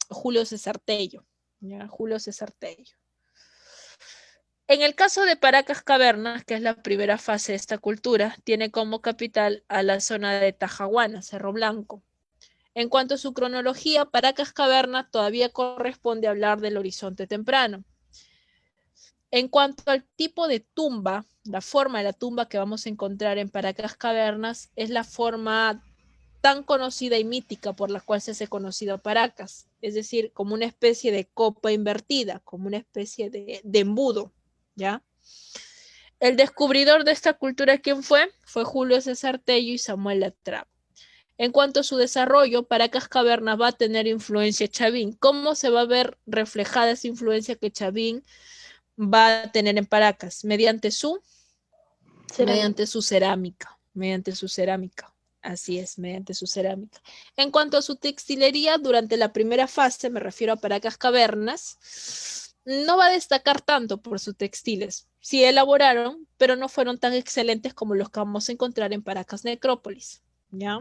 Julio César Tello. ¿Ya? Julio César Tello. En el caso de Paracas Cavernas, que es la primera fase de esta cultura, tiene como capital a la zona de Tajahuana, Cerro Blanco. En cuanto a su cronología, Paracas Cavernas todavía corresponde a hablar del Horizonte Temprano. En cuanto al tipo de tumba, la forma de la tumba que vamos a encontrar en Paracas Cavernas es la forma tan conocida y mítica por la cual se hace conocido Paracas, es decir, como una especie de copa invertida, como una especie de embudo, ¿ya? El descubridor de esta cultura, ¿quién fue? Fue Julio César Tello y Samuel Latrap. En cuanto a su desarrollo, Paracas Cavernas va a tener influencia chavín. ¿Cómo se va a ver reflejada esa influencia que Chavín va a tener en Paracas? Mediante su cerámica. Así es, mediante su cerámica. En cuanto a su textilería, durante la primera fase, me refiero a Paracas Cavernas, no va a destacar tanto por sus textiles. Sí elaboraron, pero no fueron tan excelentes como los que vamos a encontrar en Paracas Necrópolis. ¿Ya?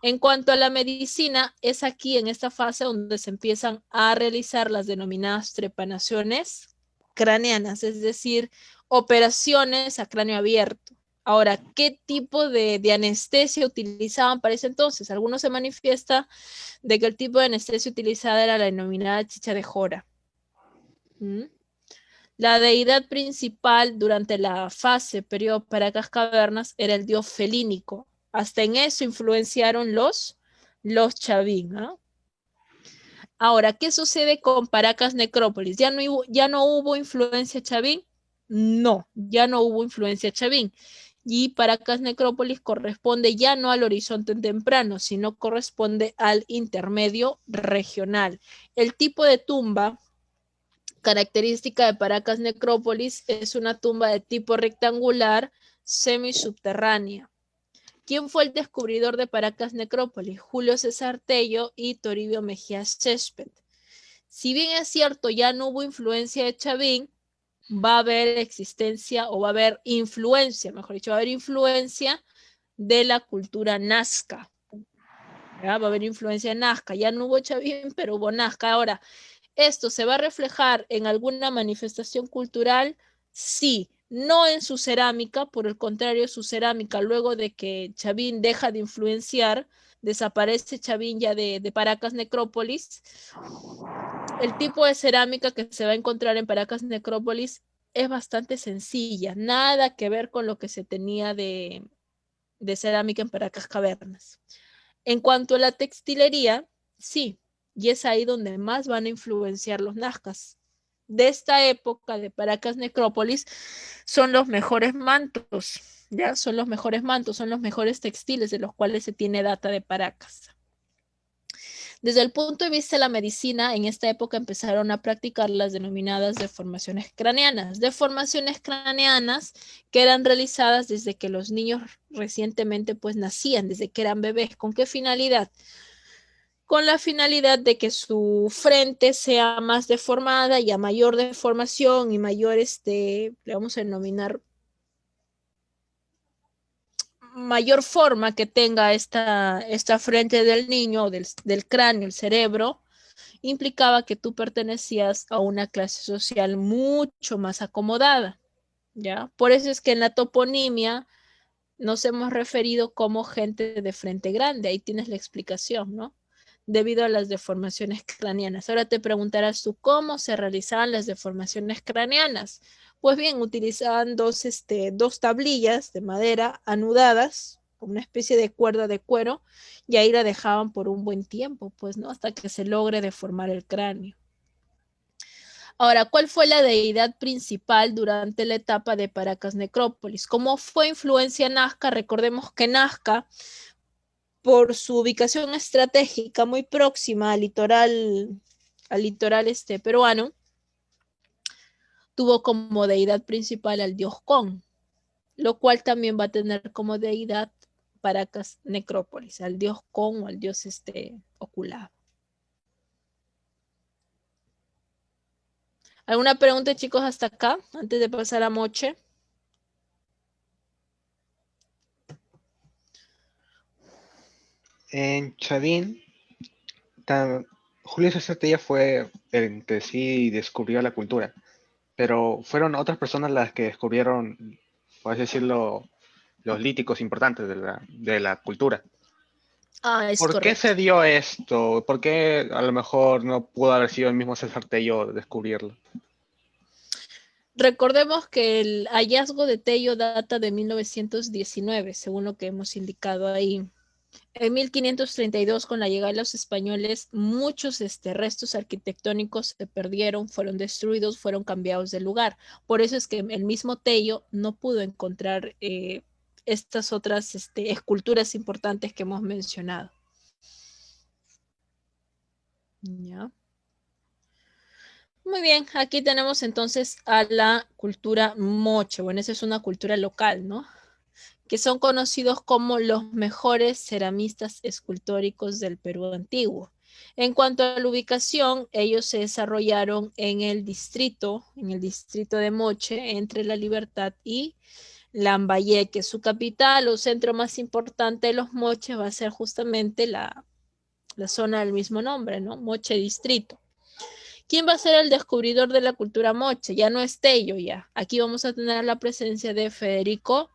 En cuanto a la medicina, es aquí en esta fase donde se empiezan a realizar las denominadas trepanaciones craneanas, es decir, operaciones a cráneo abierto. Ahora, ¿qué tipo de anestesia utilizaban para ese entonces? Algunos se manifiesta de que el tipo de anestesia utilizada era la denominada chicha de jora. La deidad principal durante la fase periodo Paracas Cavernas era el dios felínico. Hasta en eso influenciaron los chavín, ¿no? Ahora, ¿qué sucede con Paracas Necrópolis? ¿Ya no hubo influencia chavín? No, ya no hubo influencia chavín. Y Paracas Necrópolis corresponde ya no al horizonte temprano, sino corresponde al intermedio regional. El tipo de tumba característica de Paracas Necrópolis es una tumba de tipo rectangular semisubterránea. ¿Quién fue el descubridor de Paracas Necrópolis? Julio César Tello y Toribio Mejía Césped. Si bien es cierto, ya no hubo influencia de Chavín, va a haber existencia o va a haber influencia, mejor dicho, va a haber influencia de la cultura nazca. ¿Ya? Va a haber influencia nazca. Ya no hubo Chavín, pero hubo nazca. Ahora, ¿esto se va a reflejar en alguna manifestación cultural? Sí, no en su cerámica, por el contrario, su cerámica, luego de que Chavín deja de influenciar, desaparece Chavín ya de Paracas Necrópolis. El tipo de cerámica que se va a encontrar en Paracas Necrópolis es bastante sencilla, nada que ver con lo que se tenía de cerámica en Paracas Cavernas. En cuanto a la textilería, sí, y es ahí donde más van a influenciar los nazcas. De esta época de Paracas Necrópolis son los mejores mantos, ¿ya? Son los mejores mantos, son los mejores textiles de los cuales se tiene data de Paracas. Desde el punto de vista de la medicina, en esta época empezaron a practicar las denominadas deformaciones craneanas que eran realizadas desde que los niños recientemente pues nacían, desde que eran bebés. ¿Con qué finalidad? Con la finalidad de que su frente sea más deformada y a mayor deformación y mayor, le vamos a denominar, mayor forma que tenga esta frente del niño, del cráneo, el cerebro, implicaba que tú pertenecías a una clase social mucho más acomodada, ¿ya? Por eso es que en la toponimia nos hemos referido como gente de frente grande, ahí tienes la explicación, ¿no? Debido a las deformaciones craneanas. Ahora te preguntarás tú, ¿cómo se realizaban las deformaciones craneanas? Pues bien, utilizaban dos tablillas de madera anudadas, como una especie de cuerda de cuero, y ahí la dejaban por un buen tiempo, pues, ¿no? Hasta que se logre deformar el cráneo. Ahora, ¿cuál fue la deidad principal durante la etapa de Paracas Necrópolis? ¿Cómo fue influencia Nazca? Recordemos que Nazca, por su ubicación estratégica muy próxima al litoral peruano, tuvo como deidad principal al dios Con, lo cual también va a tener como deidad Paracas Necrópolis, al dios Con o al dios oculado. ¿Alguna pregunta, chicos, hasta acá, antes de pasar a Moche? En Chavín, Julio César Tella fue el que sí descubrió la cultura, pero fueron otras personas las que descubrieron, por así decirlo, los líticos importantes de la cultura. Ah, es ¿Por qué correcto. se dio esto? ¿Por qué a lo mejor no pudo haber sido el mismo César Tello descubrirlo? Recordemos que el hallazgo de Tello data de 1919, según lo que hemos indicado ahí. En 1532, con la llegada de los españoles, muchos restos arquitectónicos se perdieron, fueron destruidos, fueron cambiados de lugar. Por eso es que el mismo Tello no pudo encontrar estas otras esculturas importantes que hemos mencionado. ¿Ya? Muy bien, aquí tenemos entonces a la cultura moche. Bueno, esa es una cultura local, ¿no? Que son conocidos como los mejores ceramistas escultóricos del Perú antiguo. En cuanto a la ubicación, ellos se desarrollaron en el distrito de Moche, entre La Libertad y Lambayeque. Su capital o centro más importante de los Moches va a ser justamente la zona del mismo nombre, ¿no? Moche Distrito. ¿Quién va a ser el descubridor de la cultura moche? Ya no es Tello, ya. Aquí vamos a tener la presencia de Federico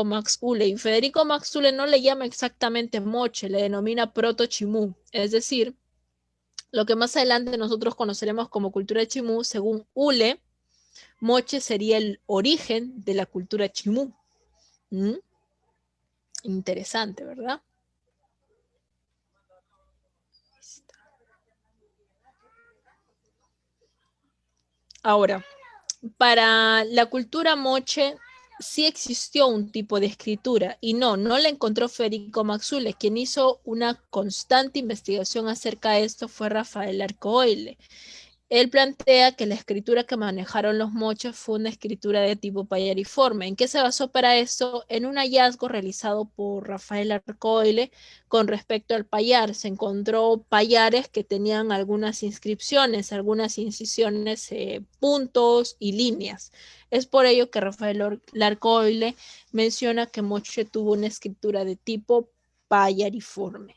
Max Ulle. Y Federico Max Ulle no le llama exactamente moche, le denomina proto-chimú. Es decir, lo que más adelante nosotros conoceremos como cultura chimú, según Ulle, moche sería el origen de la cultura chimú. ¿Mm? Interesante, ¿verdad? Ahora, para la cultura moche sí existió un tipo de escritura y no la encontró Federico Maxule. Quien hizo una constante investigación acerca de esto fue Rafael Arcoile. Él plantea que la escritura que manejaron los moches fue una escritura de tipo payariforme. ¿En qué se basó para esto? En un hallazgo realizado por Rafael Arcoile con respecto al payar. Se encontró payares que tenían algunas inscripciones, algunas incisiones, puntos y líneas. Es por ello que Rafael Arcoile menciona que moche tuvo una escritura de tipo payariforme.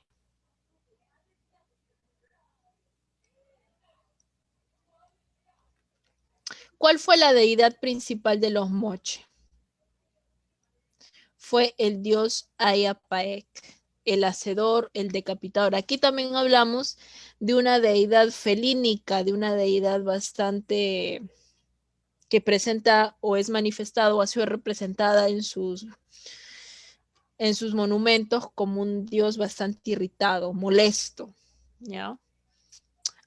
¿Cuál fue la deidad principal de los moche? Fue el dios Ayapaec, el hacedor, el decapitador. Aquí también hablamos de una deidad felínica, de una deidad bastante que presenta o es manifestada o ha sido representada en sus monumentos como un dios bastante irritado, molesto, ¿ya?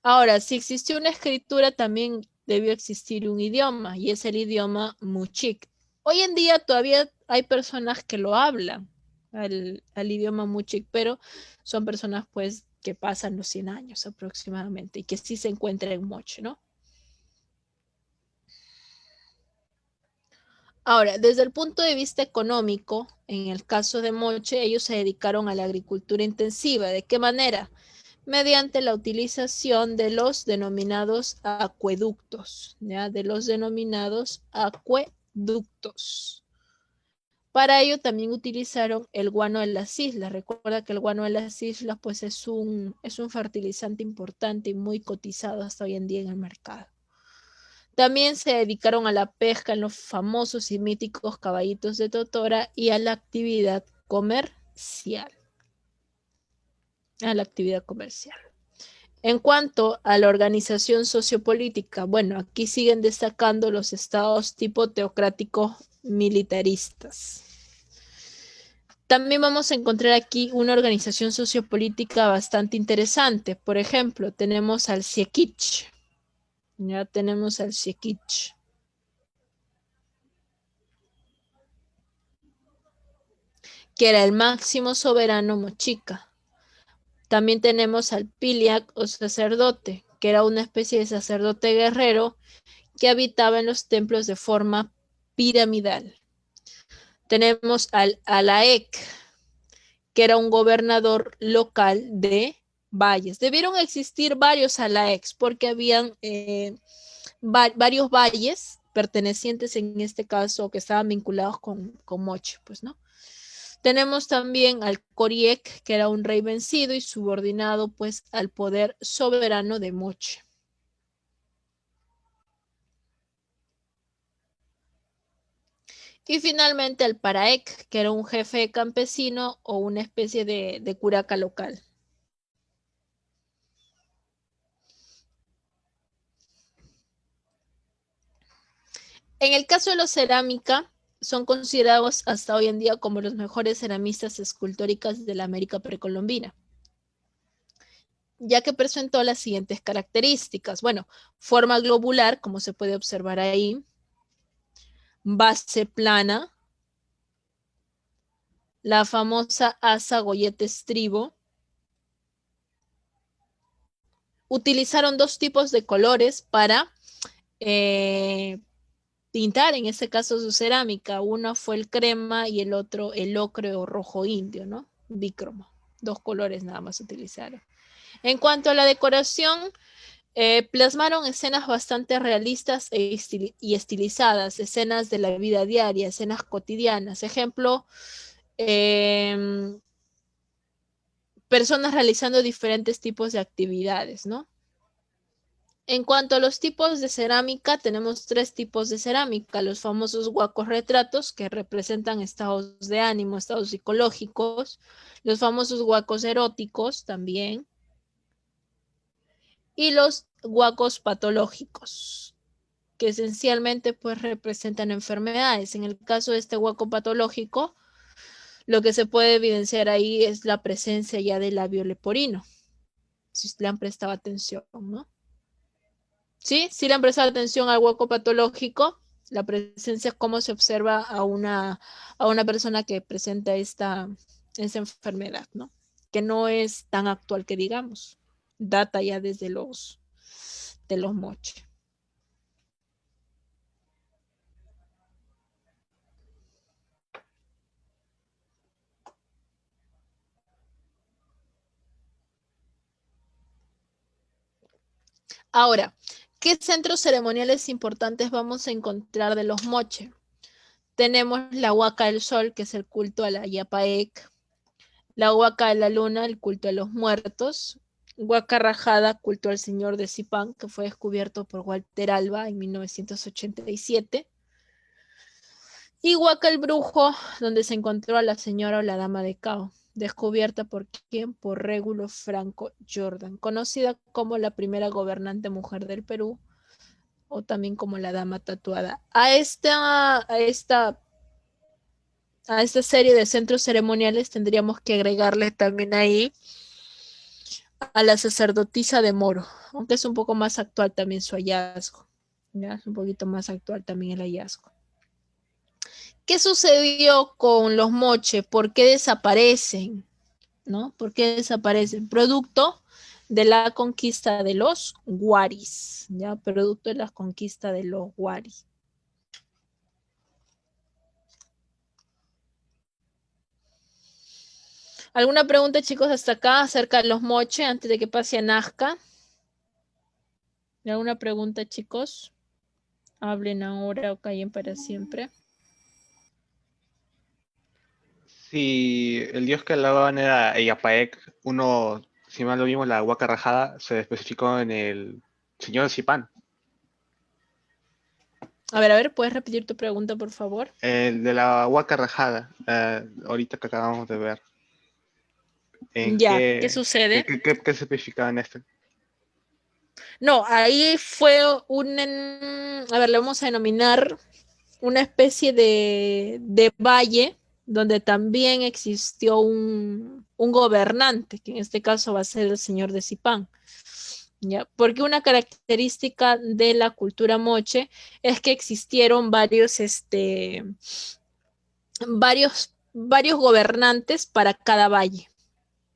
Ahora, si existió una escritura, también debió existir un idioma, y es el idioma Muchik. Hoy en día todavía hay personas que lo hablan, al idioma Muchik, pero son personas pues que pasan los 100 años aproximadamente y que sí se encuentran en Moche, ¿no? Ahora, desde el punto de vista económico, en el caso de Moche, ellos se dedicaron a la agricultura intensiva. ¿De qué manera? Mediante la utilización de los denominados acueductos, ¿ya? De los denominados acueductos. Para ello también utilizaron el guano de las islas. Recuerda que el guano de las islas pues es un fertilizante importante y muy cotizado hasta hoy en día en el mercado. También se dedicaron a la pesca en los famosos y míticos caballitos de Totora y a la actividad comercial. En cuanto a la organización sociopolítica, bueno, aquí siguen destacando los estados tipo teocráticos militaristas. También vamos a encontrar aquí una organización sociopolítica bastante interesante. Por ejemplo, tenemos al Siequich. Ya tenemos al Siequich. Que era el máximo soberano mochica. También tenemos al Piliac o sacerdote, que era una especie de sacerdote guerrero que habitaba en los templos de forma piramidal. Tenemos al Alaec, que era un gobernador local de valles. Debieron existir varios Alaecs porque habían varios valles pertenecientes en este caso que estaban vinculados con Moche, pues, ¿no? Tenemos también al Coriec, que era un rey vencido y subordinado pues al poder soberano de Moche. Y finalmente al Paraec, que era un jefe campesino o una especie de curaca local. En el caso de la cerámica, son considerados hasta hoy en día como los mejores ceramistas escultóricas de la América precolombina, ya que presentó las siguientes características. Bueno, forma globular, como se puede observar ahí, base plana, la famosa asa gollete estribo. Utilizaron dos tipos de colores para pintar, en este caso su cerámica. Uno fue el crema y el otro el ocre o rojo indio, ¿no? Bícromo. Dos colores nada más utilizaron. En cuanto a la decoración, plasmaron escenas bastante realistas y estilizadas, escenas de la vida diaria, escenas cotidianas. Ejemplo, personas realizando diferentes tipos de actividades, ¿no? En cuanto a los tipos de cerámica, tenemos tres tipos de cerámica. Los famosos huacos retratos, que representan estados de ánimo, estados psicológicos. Los famosos huacos eróticos también. Y los huacos patológicos, que esencialmente pues representan enfermedades. En el caso de este huaco patológico, lo que se puede evidenciar ahí es la presencia ya del labio leporino, si le han prestado atención, ¿no? ¿Sí? Sí le han prestado atención al hueco patológico. La presencia es cómo se observa a una persona que presenta esa enfermedad, ¿no? Que no es tan actual que digamos. Data ya desde de los moches. Ahora, ¿qué centros ceremoniales importantes vamos a encontrar de los moche? Tenemos la Huaca del Sol, que es el culto a la Yapaec. La Huaca de la Luna, el culto a los muertos. Huaca Rajada, culto al señor de Zipán, que fue descubierto por Walter Alba en 1987. Y Huaca el Brujo, donde se encontró a la señora o la dama de Cao, descubierta por quién, por Régulo Franco Jordan, conocida como la primera gobernante mujer del Perú, o también como la dama tatuada. A esta serie de centros ceremoniales tendríamos que agregarle también ahí a la sacerdotisa de Moro, aunque es un poco más actual también su hallazgo. ¿Ya? Es un poquito más actual también el hallazgo. ¿Qué sucedió con los moche? ¿Por qué desaparecen? ¿No? ¿Por qué desaparecen? Producto de la conquista de los guaris, ¿ya? Producto de la conquista de los guaris. ¿Alguna pregunta, chicos, hasta acá acerca de los moche antes de que pase a Nazca? ¿Alguna pregunta, chicos? Hablen ahora o callen para siempre. Si el dios que hablaban era Yapaec, uno, si mal lo vimos, la Huaca Rajada, se especificó en el señor Zipán. A ver, ¿puedes repetir tu pregunta, por favor? El de la Huaca Rajada, ahorita que acabamos de ver. ¿En Ya, ¿qué sucede? qué se especificaba en este? No, ahí fue a ver, le vamos a denominar una especie de valle donde también existió un gobernante, que en este caso va a ser el señor de Zipán. ¿Ya? Porque una característica de la cultura moche es que existieron varios gobernantes para cada valle,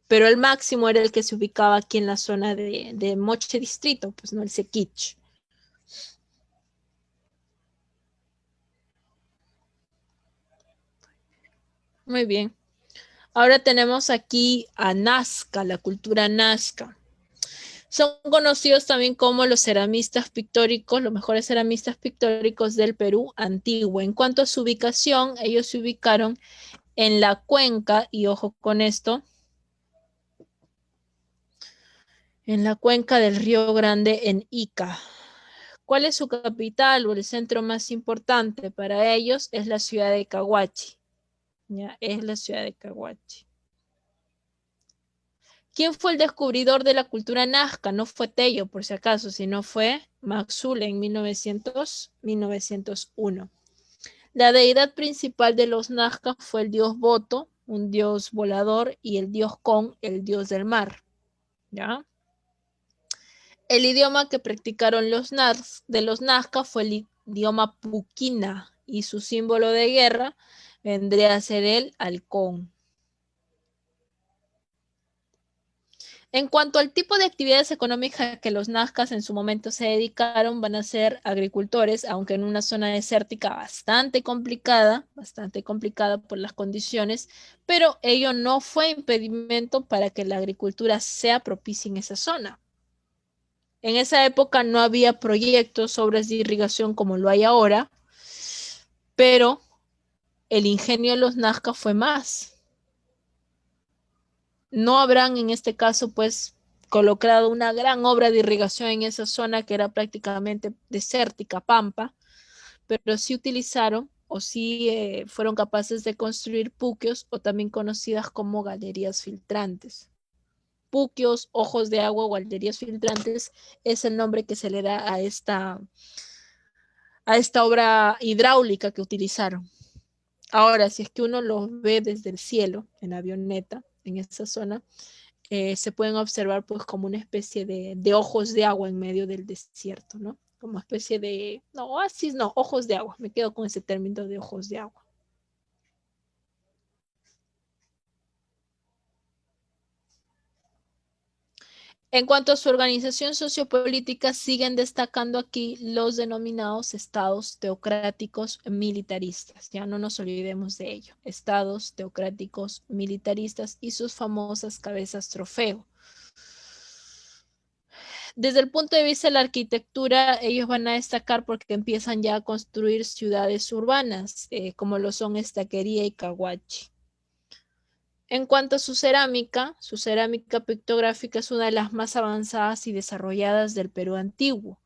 pero el máximo era el que se ubicaba aquí en la zona de Moche Distrito, pues no el Sequich. Muy bien. Ahora tenemos aquí a Nazca, la cultura Nazca. Son conocidos también como los ceramistas pictóricos, los mejores ceramistas pictóricos del Perú antiguo. En cuanto a su ubicación, ellos se ubicaron en la cuenca, y ojo con esto, en la cuenca del Río Grande en Ica. ¿Cuál es su capital o el centro más importante para ellos? Es la ciudad de Cahuachi. ¿Ya? Es la ciudad de Cahuachi. ¿Quién fue el descubridor de la cultura nazca? No fue Tello, por si acaso, sino fue Maxule en 1901. La deidad principal de los nazca fue el dios Boto, un dios volador, y el dios Con, el dios del mar. ¿Ya? El idioma que practicaron los nazca fue el idioma puquina, y su símbolo de guerra vendría a ser el halcón. En cuanto al tipo de actividades económicas que los nazcas en su momento se dedicaron, van a ser agricultores, aunque en una zona desértica bastante complicada por las condiciones, pero ello no fue impedimento para que la agricultura sea propicia en esa zona. En esa época no había proyectos, obras de irrigación como lo hay ahora, pero el ingenio de los nazcas fue más. No habrán en este caso pues colocado una gran obra de irrigación en esa zona que era prácticamente desértica, pampa, pero sí utilizaron o sí fueron capaces de construir puquios, o también conocidas como galerías filtrantes. Puquios, ojos de agua o galerías filtrantes es el nombre que se le da a esta obra hidráulica que utilizaron. Ahora, si es que uno lo ve desde el cielo, en avioneta, en esa zona, se pueden observar pues como una especie de ojos de agua en medio del desierto, ¿no? Como especie de, no, oasis, no, ojos de agua. Me quedo con ese término de ojos de agua. En cuanto a su organización sociopolítica, siguen destacando aquí los denominados estados teocráticos militaristas. Ya no nos olvidemos de ello. Estados teocráticos militaristas y sus famosas cabezas trofeo. Desde el punto de vista de la arquitectura, ellos van a destacar porque empiezan ya a construir ciudades urbanas, como lo son Estaquería y Cahuachi. En cuanto a su cerámica pictográfica es una de las más avanzadas y desarrolladas del Perú antiguo.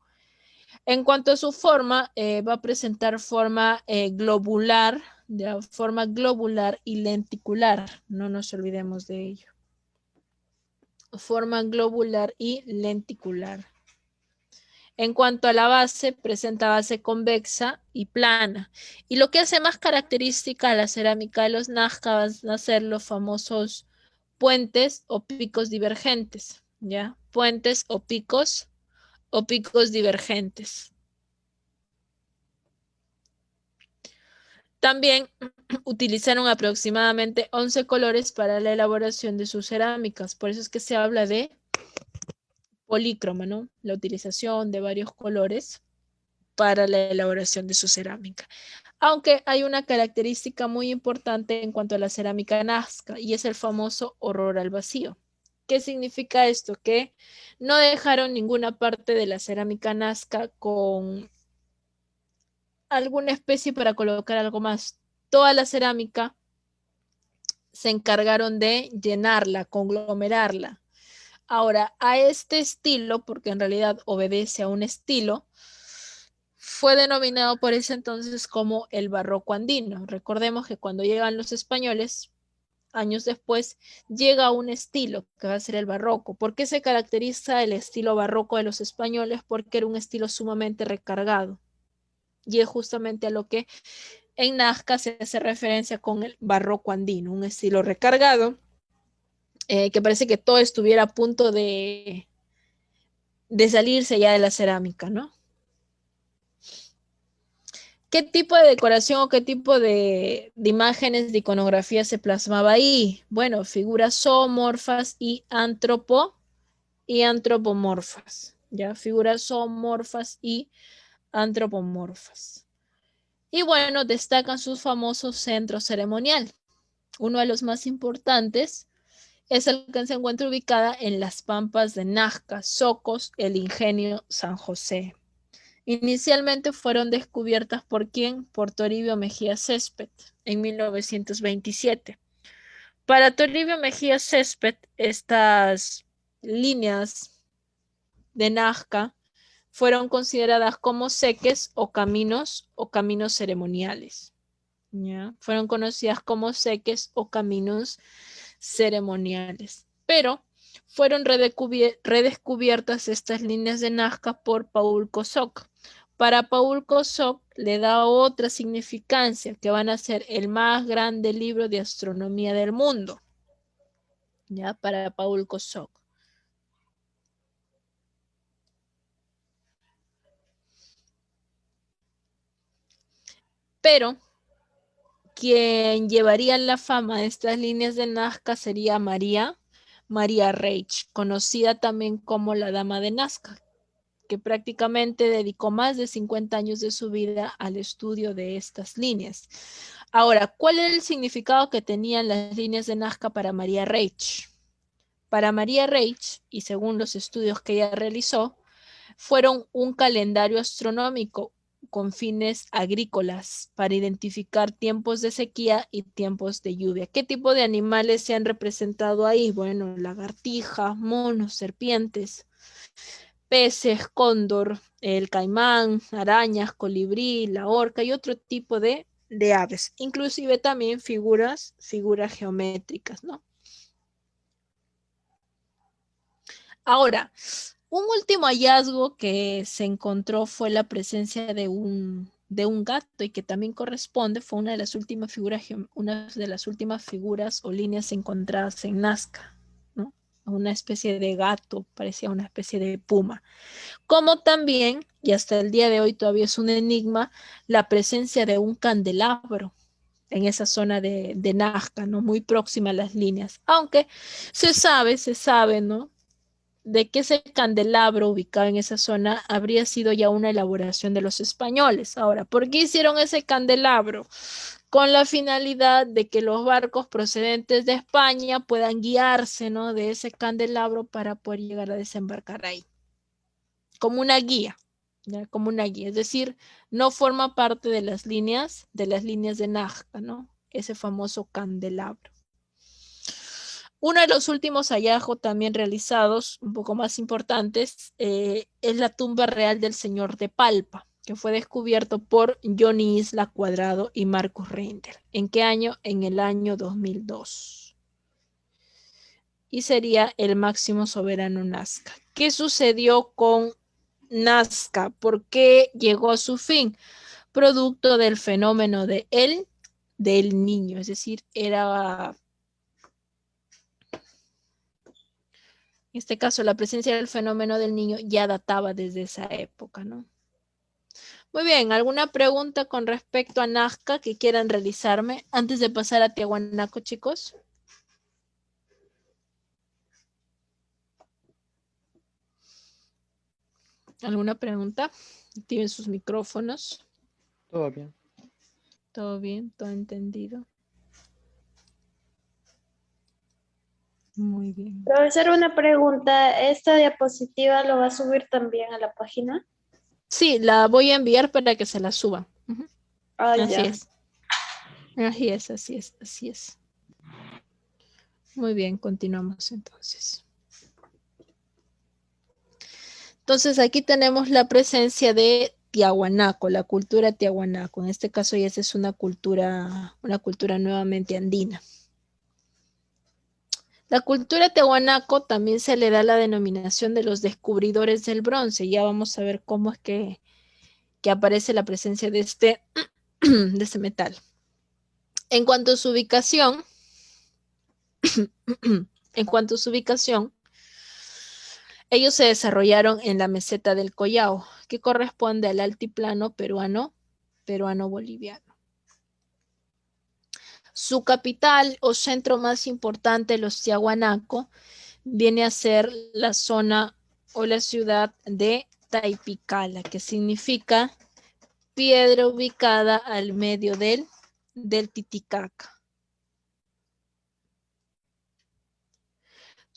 En cuanto a su forma, va a presentar forma globular y lenticular. No nos olvidemos de ello. Forma globular y lenticular. En cuanto a la base, presenta base convexa y plana. Y lo que hace más característica a la cerámica de los Nazca van a ser los famosos puentes o picos divergentes, ¿ya? Puentes o picos divergentes. También utilizaron aproximadamente 11 colores para la elaboración de sus cerámicas. Por eso es que se habla de polícroma, ¿no? La utilización de varios colores para la elaboración de su cerámica. Aunque hay una característica muy importante en cuanto a la cerámica Nazca y es el famoso horror al vacío. ¿Qué significa esto? Que no dejaron ninguna parte de la cerámica Nazca con alguna especie para colocar algo más. Toda la cerámica se encargaron de llenarla, conglomerarla. Ahora, a este estilo, porque en realidad obedece a un estilo, fue denominado por ese entonces como el barroco andino. Recordemos que cuando llegan los españoles, años después, llega un estilo que va a ser el barroco. ¿Por qué se caracteriza el estilo barroco de los españoles? Porque era un estilo sumamente recargado. Y es justamente a lo que en Nazca se hace referencia con el barroco andino, un estilo recargado, que parece que todo estuviera a punto de salirse ya de la cerámica, ¿no? ¿Qué tipo de decoración o qué tipo de imágenes de iconografía se plasmaba ahí? Bueno, figuras zoomorfas y antropomorfas, ¿ya? Figuras zoomorfas y antropomorfas. Y bueno, destacan sus famosos centros ceremonial. Uno de los más importantes es el que se encuentra ubicada en las pampas de Nazca, Socos, el Ingenio San José. Inicialmente fueron descubiertas ¿por quién? Por Toribio Mejía Césped en 1927. Para Toribio Mejía Césped, estas líneas de Nazca fueron consideradas como seques o caminos ceremoniales. ¿Ya? Fueron conocidas como seques o caminos ceremoniales. Pero fueron redescubiertas estas líneas de Nazca por Paul Kosok. Para Paul Kosok le da otra significancia, que van a ser el más grande libro de astronomía del mundo. ¿Ya? Para Paul Kosok. Pero quien llevaría la fama de estas líneas de Nazca sería María Reich, conocida también como la Dama de Nazca, que prácticamente dedicó más de 50 años de su vida al estudio de estas líneas. Ahora, ¿cuál era el significado que tenían las líneas de Nazca para María Reich? Para María Reich, y según los estudios que ella realizó, fueron un calendario astronómico con fines agrícolas para identificar tiempos de sequía y tiempos de lluvia. ¿Qué tipo de animales se han representado ahí? Bueno, lagartijas, monos, serpientes, peces, cóndor, el caimán, arañas, colibrí, la orca y otro tipo de aves, inclusive también figuras geométricas, ¿no? Ahora, un último hallazgo que se encontró fue la presencia de un gato y que también corresponde, fue una de las últimas figuras o líneas encontradas en Nazca, ¿no? una especie de gato, parecía una especie de puma. Como también, y hasta el día de hoy todavía es un enigma, la presencia de un candelabro en esa zona de Nazca, ¿no? Muy próxima a las líneas. Aunque se sabe, ¿no? De que ese candelabro ubicado en esa zona habría sido ya una elaboración de los españoles. Ahora, ¿por qué hicieron ese candelabro? Con la finalidad de que los barcos procedentes de España puedan guiarse, ¿no? De ese candelabro para poder llegar a desembarcar ahí. Como una guía, ¿ya? Como una guía. Es decir, no forma parte de las líneas de Nazca, ¿no? Ese famoso candelabro. Uno de los últimos hallazgos también realizados, un poco más importantes, es la tumba real del señor de Palpa, que fue descubierto por Johnny Isla Cuadrado y Marcus Reindel. ¿En qué año? En el año 2002. Y sería el máximo soberano Nazca. ¿Qué sucedió con Nazca? ¿Por qué llegó a su fin? Producto del fenómeno del niño, es decir, era... En este caso, la presencia del fenómeno del niño ya databa desde esa época, ¿no? Muy bien, ¿alguna pregunta con respecto a Nazca que quieran realizarme antes de pasar a Tiahuanaco, chicos? ¿Alguna pregunta? Activen sus micrófonos. Todo bien. ¿Todo bien? ¿Todo entendido? Muy bien. Profesor, una pregunta. ¿Esta diapositiva lo va a subir también a la página? Sí, la voy a enviar para que se la suba. Así ya. es. Así es. Muy bien, continuamos entonces. Entonces aquí tenemos la presencia de Tiahuanaco, la cultura Tiahuanaco. En este caso ya es una cultura nuevamente andina. La cultura Tiahuanaco también se le da la denominación de los descubridores del bronce. Ya vamos a ver cómo es que aparece la presencia de este metal. En cuanto a su ubicación, ellos se desarrollaron en la meseta del Collao, que corresponde al altiplano peruano-boliviano. Su capital o centro más importante, los Tiahuanaco, viene a ser la zona o la ciudad de Taipicala, que significa piedra ubicada al medio del Titicaca.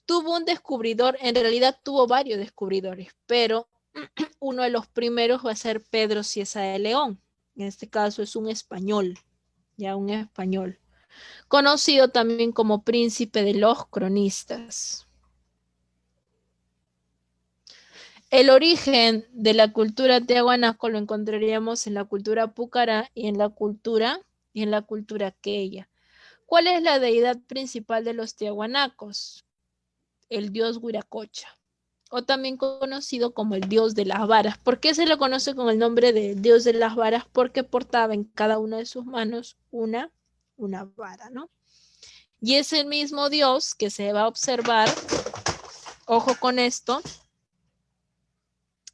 Tuvo un descubridor, en realidad tuvo varios descubridores, pero uno de los primeros va a ser Pedro Cieza de León. En este caso es un español, conocido también como príncipe de los cronistas. El origen de la cultura tiahuanaco lo encontraríamos en la cultura pucará y en la cultura queya. ¿Cuál es la deidad principal de los tiahuanacos? El dios Huiracocha, o también conocido como el dios de las varas. ¿Por qué se lo conoce con el nombre de dios de las varas? Porque portaba en cada una de sus manos una vara, ¿no? Y es el mismo dios que se va a observar, ojo con esto,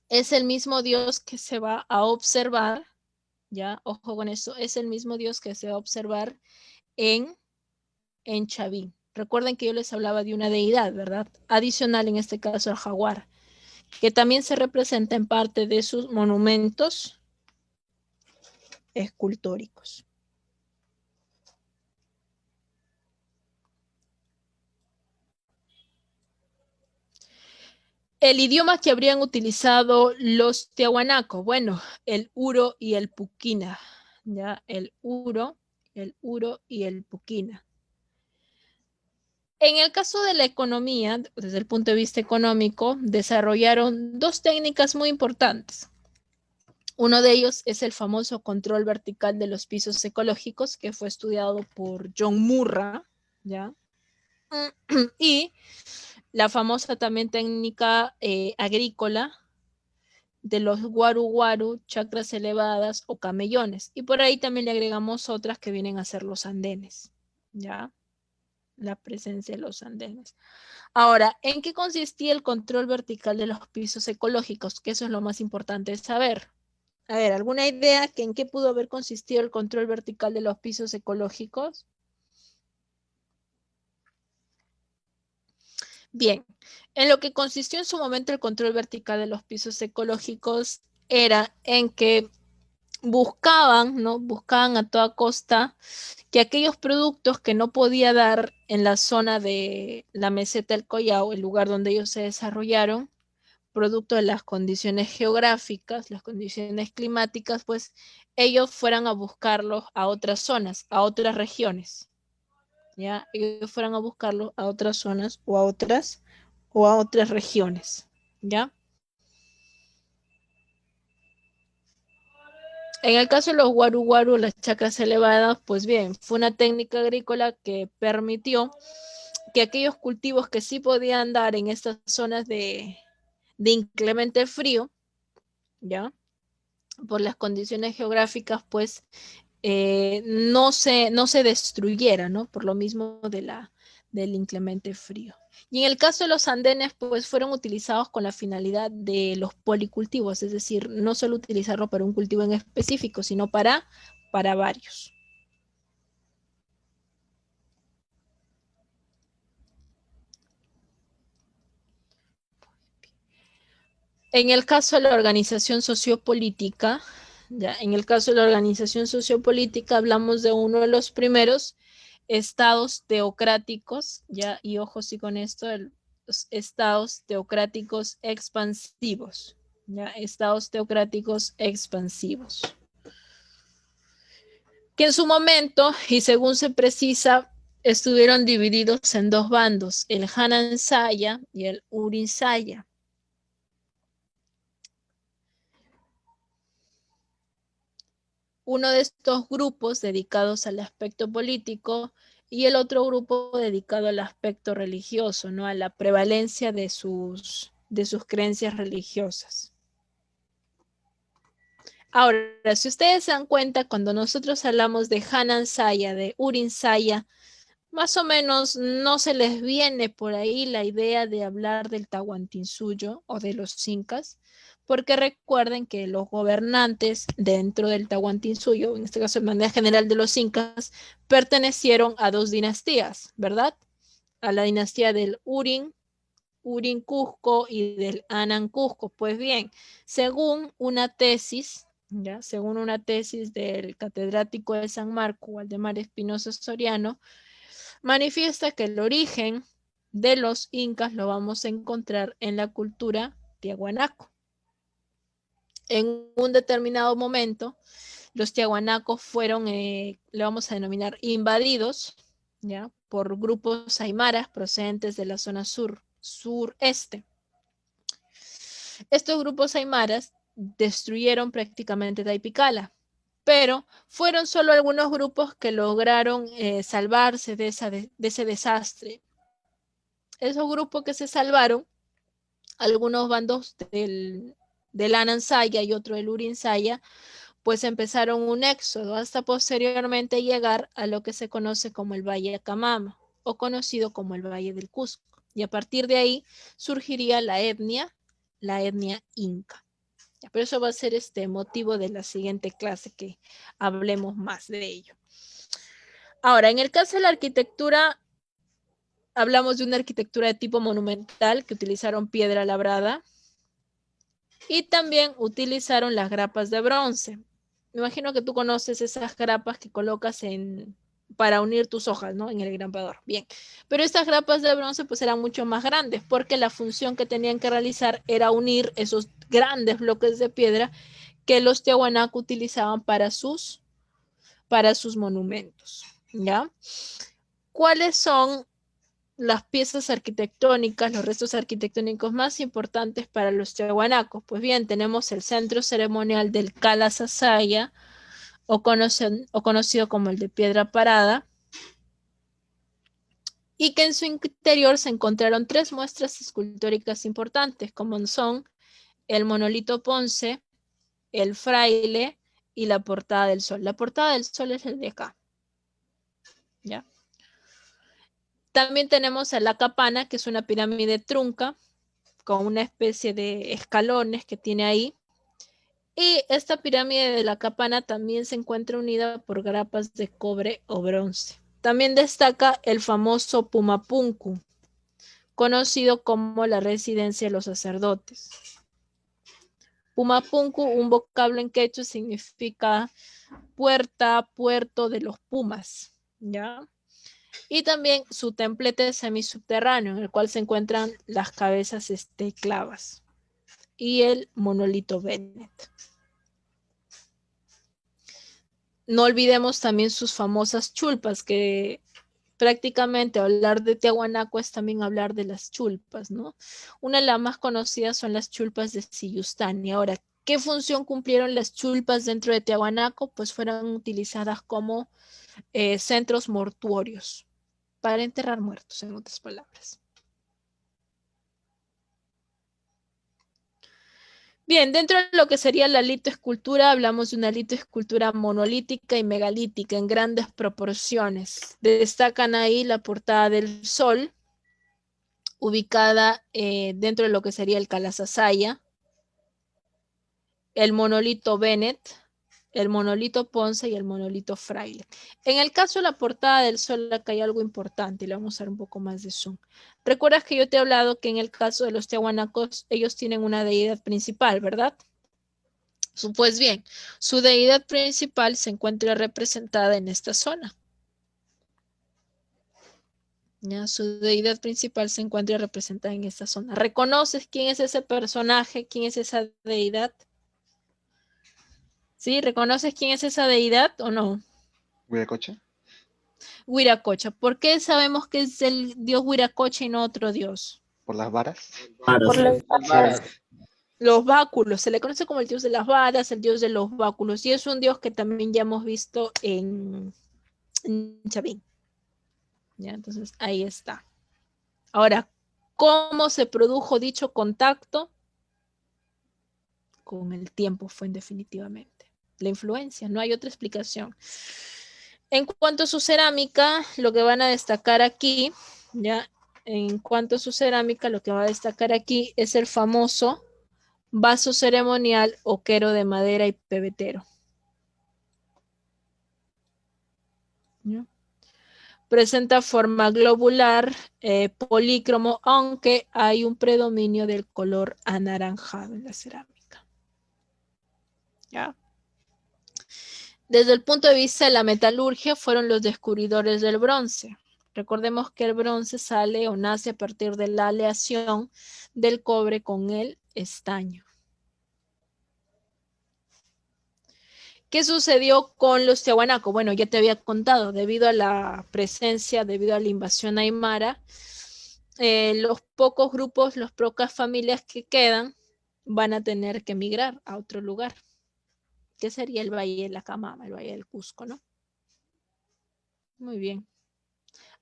es el mismo dios que se va a observar, ya, ojo con eso, es el mismo dios que se va a observar en Chavín. Recuerden que yo les hablaba de una deidad, ¿verdad? Adicional en este caso al jaguar, que también se representa en parte de sus monumentos escultóricos. El idioma que habrían utilizado los tiahuanacos, bueno, el uro y el puquina, ¿ya? El uro y el puquina. En el caso de la economía, desde el punto de vista económico, desarrollaron dos técnicas muy importantes. Uno de ellos es el famoso control vertical de los pisos ecológicos, que fue estudiado por John Murra, ¿ya? Y la famosa también técnica agrícola de los guaru, chacras elevadas o camellones. Y por ahí también le agregamos otras que vienen a ser los andenes, ¿ya? la presencia de los andenes. Ahora, ¿en qué consistía el control vertical de los pisos ecológicos? Que eso es lo más importante de saber. A ver, ¿alguna idea que en qué pudo haber consistido el control vertical de los pisos ecológicos? Bien, en lo que consistió en su momento el control vertical de los pisos ecológicos era en que buscaban, ¿no? Buscaban a toda costa que aquellos productos que no podía dar en la zona de la meseta del Collao, el lugar donde ellos se desarrollaron, producto de las condiciones geográficas, las condiciones climáticas, pues ellos fueran a buscarlos a otras zonas, a otras regiones. ¿Ya? Ellos fueran a buscarlos a otras zonas o a otras regiones. ¿Ya? En el caso de los guaru guaru, las chacras elevadas, pues bien, fue una técnica agrícola que permitió que aquellos cultivos que sí podían dar en estas zonas de inclemente frío, ¿ya? Por las condiciones geográficas, pues no se destruyera, ¿no? Por lo mismo del inclemente frío. Y en el caso de los andenes, pues fueron utilizados con la finalidad de los policultivos, es decir, no solo utilizarlo para un cultivo en específico, sino para varios. En el caso de la organización sociopolítica, ya, en el caso de la organización sociopolítica hablamos de uno de los primeros estados teocráticos, ya, y ojo sí con esto, los estados teocráticos expansivos, ya, estados teocráticos expansivos. Que en su momento, y según se precisa, estuvieron divididos en dos bandos, el Hanan Saya y el Urin Saya. Uno de estos grupos dedicados al aspecto político y el otro grupo dedicado al aspecto religioso, ¿no? A la prevalencia de sus creencias religiosas. Ahora, si ustedes se dan cuenta, cuando nosotros hablamos de Hanan Saya, de Urin Saya, más o menos no se les viene por ahí la idea de hablar del Tahuantinsuyo o de los incas, porque recuerden que los gobernantes dentro del Tahuantinsuyo, en este caso de manera general de los incas, pertenecieron a dos dinastías, ¿verdad? A la dinastía del Urin Cusco y del Anan Cusco. Pues bien, según una tesis, ¿ya? Según una tesis del catedrático de San Marco, Waldemar Espinosa Soriano, manifiesta que el origen de los incas lo vamos a encontrar en la cultura tiahuanaco. En un determinado momento, los tiahuanacos fueron, le vamos a denominar, invadidos, ¿ya? Por grupos aymaras procedentes de la zona sureste. Estos grupos aymaras destruyeron prácticamente Taipicala, pero fueron solo algunos grupos que lograron salvarse de ese desastre. Esos grupos que se salvaron, algunos bandos del Anan Saya y otro del Urin Saya, pues empezaron un éxodo hasta posteriormente llegar a lo que se conoce como el Valle Acamama o conocido como el Valle del Cusco. Y a partir de ahí surgiría la etnia inca. Pero eso va a ser motivo de la siguiente clase que hablemos más de ello. Ahora, en el caso de la arquitectura, hablamos de una arquitectura de tipo monumental que utilizaron piedra labrada y también utilizaron las grapas de bronce. Me imagino que tú conoces esas grapas que colocas para unir tus hojas, ¿no? En el grampador. Bien, pero estas grapas de bronce pues eran mucho más grandes porque la función que tenían que realizar era unir esos grandes bloques de piedra que los tiahuanaco utilizaban para sus monumentos, ¿ya? ¿Cuáles son las piezas arquitectónicas, los restos arquitectónicos más importantes para los tiahuanacos? Pues bien, tenemos el centro ceremonial del Cala Sasaya, o conocido como el de Piedra Parada, y que en su interior se encontraron 3 muestras escultóricas importantes, como son el monolito Ponce, el fraile y la portada del sol. La portada del sol es el de acá, ¿ya? También tenemos a la Capana, que es una pirámide trunca, con una especie de escalones que tiene ahí. Y esta pirámide de la Capana también se encuentra unida por grapas de cobre o bronce. También destaca el famoso Pumapunku, conocido como la residencia de los sacerdotes. Pumapunku, un vocablo en quechua, significa puerta, puerto de los pumas, ¿ya? Y también su templete semisubterráneo, en el cual se encuentran las cabezas clavas, y el monolito Bennett. No olvidemos también sus famosas chulpas, que prácticamente hablar de Tiahuanaco es también hablar de las chulpas, ¿no? Una de las más conocidas son las chulpas de Siyustán. Y ahora, ¿qué función cumplieron las chulpas dentro de Tiahuanaco? Pues fueron utilizadas como centros mortuorios para enterrar muertos, en otras palabras. Bien, dentro de lo que sería la litoescultura, hablamos de una litoescultura monolítica y megalítica en grandes proporciones. Destacan ahí la portada del Sol, ubicada dentro de lo que sería el Calasasaya, el monolito Bennett, el monolito Ponce y el monolito Fraile. En el caso de la portada del Sol, acá hay algo importante, le vamos a dar un poco más de zoom. ¿Recuerdas que yo te he hablado que en el caso de los tiahuanacos, ellos tienen una deidad principal, verdad? Pues bien, su deidad principal se encuentra representada en esta zona. ¿Ya? Su deidad principal se encuentra representada en esta zona. ¿Reconoces quién es ese personaje? ¿Quién es esa deidad? ¿Sí? ¿Reconoces quién es esa deidad o no? ¿Huiracocha? Huiracocha. ¿Por qué sabemos que es el dios Huiracocha y no otro dios? ¿Por las varas? Por las varas. Los báculos. Se le conoce como el dios de las varas, el dios de los báculos. Y es un dios que también ya hemos visto en Chavín. ¿Ya? Entonces, ahí está. Ahora, ¿cómo se produjo dicho contacto? Con el tiempo fue definitivamente. La influencia, no hay otra explicación. En cuanto a su cerámica, lo que van a destacar aquí, ¿ya? En cuanto a su cerámica, lo que va a destacar aquí es el famoso vaso ceremonial, oquero de madera y pebetero. ¿Ya? Presenta forma globular, polícromo, aunque hay un predominio del color anaranjado en la cerámica. ¿Ya? Desde el punto de vista de la metalurgia, fueron los descubridores del bronce. Recordemos que el bronce sale o nace a partir de la aleación del cobre con el estaño. ¿Qué sucedió con los tiahuanacos? Bueno, ya te había contado, debido a la presencia, debido a la invasión aymara, los pocos grupos, las pocas familias que quedan van a tener que emigrar a otro lugar, que sería el Valle de la Camama, el Valle del Cusco, ¿no? Muy bien.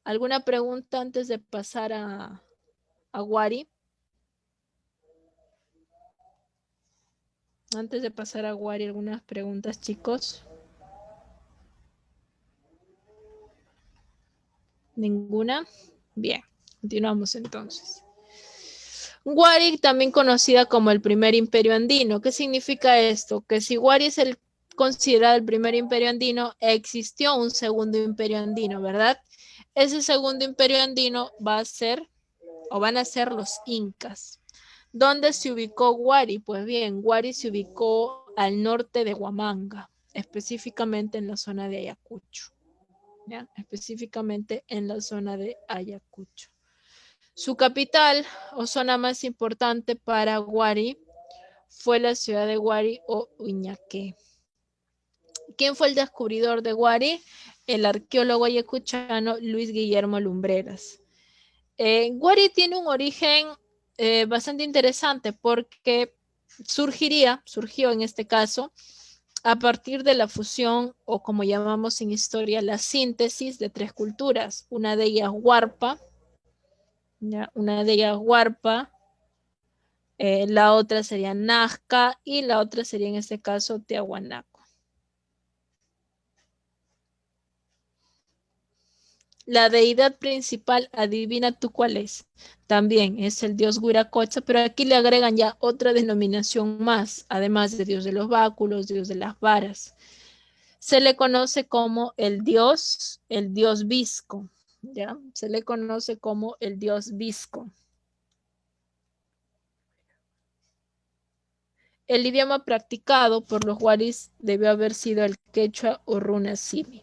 ¿Alguna pregunta antes de pasar a Wari? Antes de pasar a Wari, algunas preguntas, chicos. ¿Ninguna? Bien, continuamos entonces. Wari, también conocida como el primer imperio andino. ¿Qué significa esto? Que si Wari es considerado el primer imperio andino, existió un segundo imperio andino, ¿verdad? Ese segundo imperio andino va a ser, o van a ser los incas. ¿Dónde se ubicó Wari? Pues bien, Wari se ubicó al norte de Huamanga, específicamente en la zona de Ayacucho. ¿Ya? Específicamente en la zona de Ayacucho. Su capital o zona más importante para Wari fue la ciudad de Wari o Uñaqué. ¿Quién fue el descubridor de Wari? El arqueólogo ayacuchano Luis Guillermo Lumbreras. Wari tiene un origen bastante interesante porque surgió en este caso a partir de la fusión, o como llamamos en historia, la síntesis de tres culturas. Una de ellas Huarpa, ¿ya? La otra sería Nazca y la otra sería en este caso Tiahuanaco. La deidad principal, adivina tú cuál es. También es el dios Huiracocha, pero aquí le agregan ya otra denominación más, además de dios de los báculos, dios de las varas. Se le conoce como el dios visco, ¿ya? Se le conoce como el dios visco. El idioma practicado por los huaris debió haber sido el quechua o runa simi.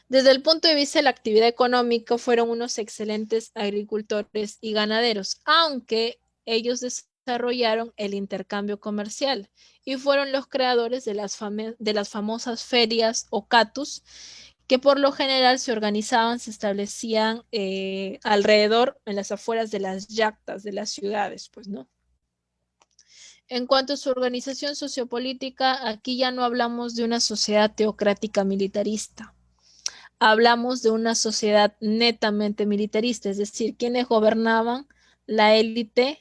Desde el punto de vista de la actividad económica, fueron unos excelentes agricultores y ganaderos, aunque ellos desarrollaron el intercambio comercial y fueron los creadores de las famosas ferias o catus, que por lo general se organizaban, se establecían alrededor, en las afueras de las yactas de las ciudades, pues, ¿no? En cuanto a su organización sociopolítica, aquí ya no hablamos de una sociedad teocrática militarista. Hablamos de una sociedad netamente militarista, es decir, quienes gobernaban la élite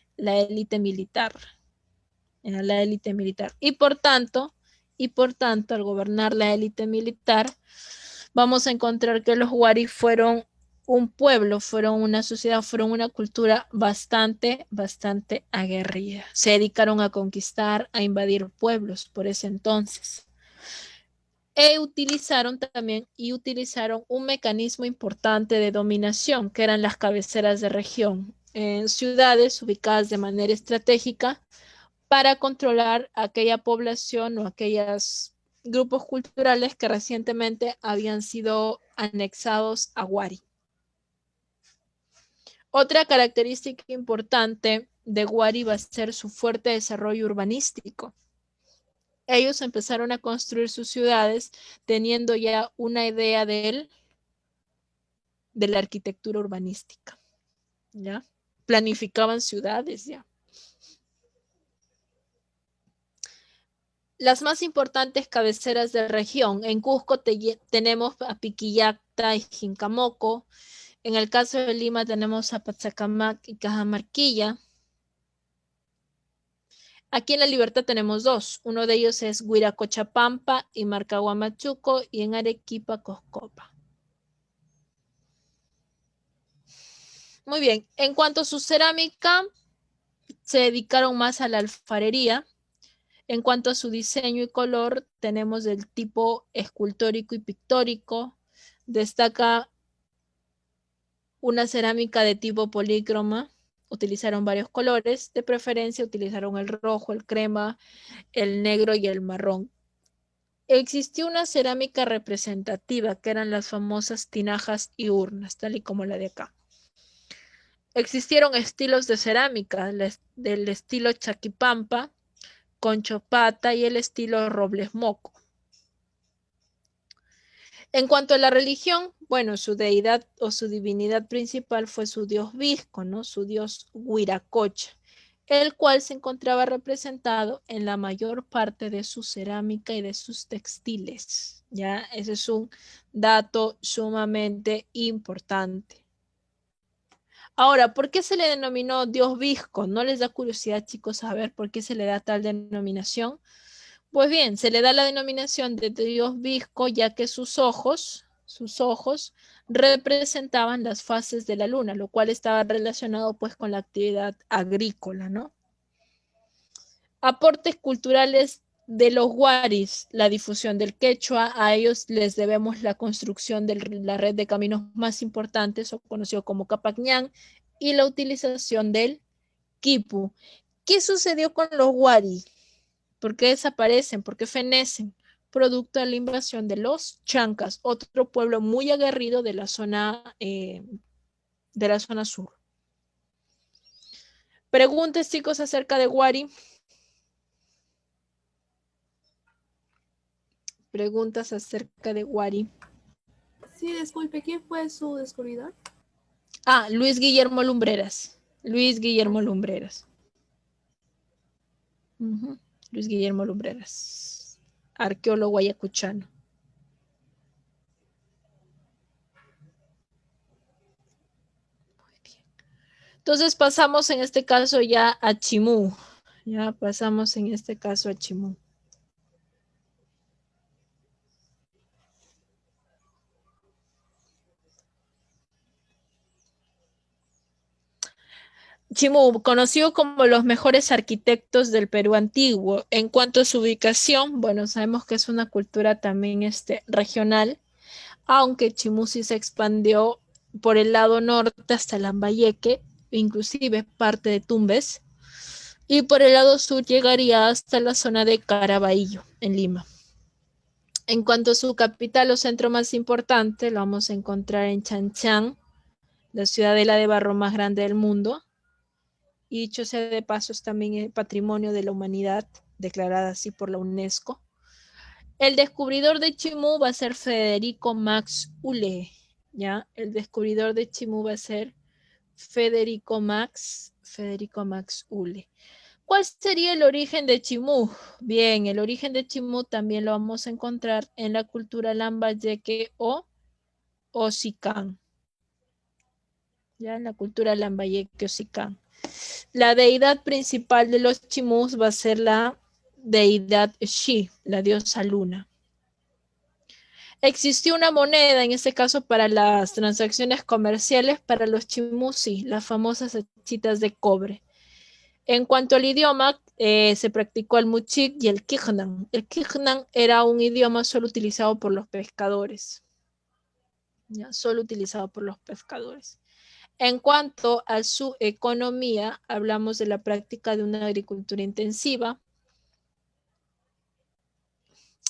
militar. Era la élite militar. Y por tanto, al gobernar la élite militar, vamos a encontrar que los Wari fueron un pueblo, fueron una sociedad, fueron una cultura bastante aguerrida. Se dedicaron a conquistar, a invadir pueblos por ese entonces. Utilizaron un mecanismo importante de dominación, que eran las cabeceras de región, en ciudades ubicadas de manera estratégica para controlar aquella población o aquellos grupos culturales que recientemente habían sido anexados a Wari. Otra característica importante de Wari va a ser su fuerte desarrollo urbanístico. Ellos empezaron a construir sus ciudades teniendo ya una idea de la arquitectura urbanística, ¿ya? Planificaban ciudades, ya. Las más importantes cabeceras de región. En Cusco tenemos a Piquillacta y Jincamoco. En el caso de Lima tenemos a Pachacamac y Cajamarquilla. Aquí en La Libertad tenemos dos. Uno de ellos es Huiracochapampa y Marcahuamachuco, y en Arequipa, Coscopa. Muy bien. En cuanto a su cerámica, se dedicaron más a la alfarería. En cuanto a su diseño y color, tenemos del tipo escultórico y pictórico. Destaca una cerámica de tipo polícroma. Utilizaron varios colores, de preferencia utilizaron el rojo, el crema, el negro y el marrón. Existió una cerámica representativa, que eran las famosas tinajas y urnas, tal y como la de acá. Existieron estilos de cerámica, del estilo Chaquipampa, Conchopata y el estilo Robles Moco. En cuanto a la religión, bueno, su deidad o su divinidad principal fue su dios Visco, ¿no? Su dios Huiracocha, el cual se encontraba representado en la mayor parte de su cerámica y de sus textiles. ¿Ya? Ese es un dato sumamente importante. Ahora, ¿por qué se le denominó dios Visco? ¿No les da curiosidad, chicos, saber por qué se le da tal denominación? Pues bien, se le da la denominación de dios Visco, ya que sus ojos representaban las fases de la luna, lo cual estaba relacionado pues con la actividad agrícola, ¿no? Aportes culturales de los Waris, la difusión del quechua. A ellos les debemos la construcción de la red de caminos más importantes, o conocido como Capacñán, y la utilización del quipu. ¿Qué sucedió con los Wari? ¿Por qué desaparecen? ¿Por qué fenecen? Producto de la invasión de los chancas, otro pueblo muy aguerrido de la zona sur. Preguntas, chicos, acerca de Wari. Preguntas acerca de Wari. Sí, disculpe, ¿quién fue su descubridor? Ah, Luis Guillermo Lumbreras. Luis Guillermo Lumbreras. Luis Guillermo Lumbreras, arqueólogo ayacuchano. Muy bien. Entonces pasamos en este caso ya a Chimú. Ya pasamos en este caso a Chimú. Chimú, conocido como los mejores arquitectos del Perú antiguo. En cuanto a su ubicación, bueno, sabemos que es una cultura también regional, aunque Chimú sí se expandió por el lado norte hasta Lambayeque, inclusive parte de Tumbes, y por el lado sur llegaría hasta la zona de Caraballo, en Lima. En cuanto a su capital o centro más importante, lo vamos a encontrar en Chanchán, la ciudadela de barro más grande del mundo. Y dicho sea de paso, es también patrimonio de la humanidad, declarada así por la UNESCO. El descubridor de Chimú va a ser Federico Max Ulle, ¿ya? El descubridor de Chimú va a ser Federico Max Ulle. ¿Cuál sería el origen de Chimú? Bien, el origen de Chimú también lo vamos a encontrar en la cultura lambayeque o Ocicán. Ya, en la cultura lambayeque Ocicán. La deidad principal de los chimús va a ser la deidad Xi, la diosa luna. Existió una moneda, en este caso para las transacciones comerciales, para los chimús, sí, las famosas hechitas de cobre. En cuanto al idioma, se practicó el muchik y el kijnan. El kijnan era un idioma solo utilizado por los pescadores. ¿Ya? Solo utilizado por los pescadores. En cuanto a su economía, hablamos de la práctica de una agricultura intensiva.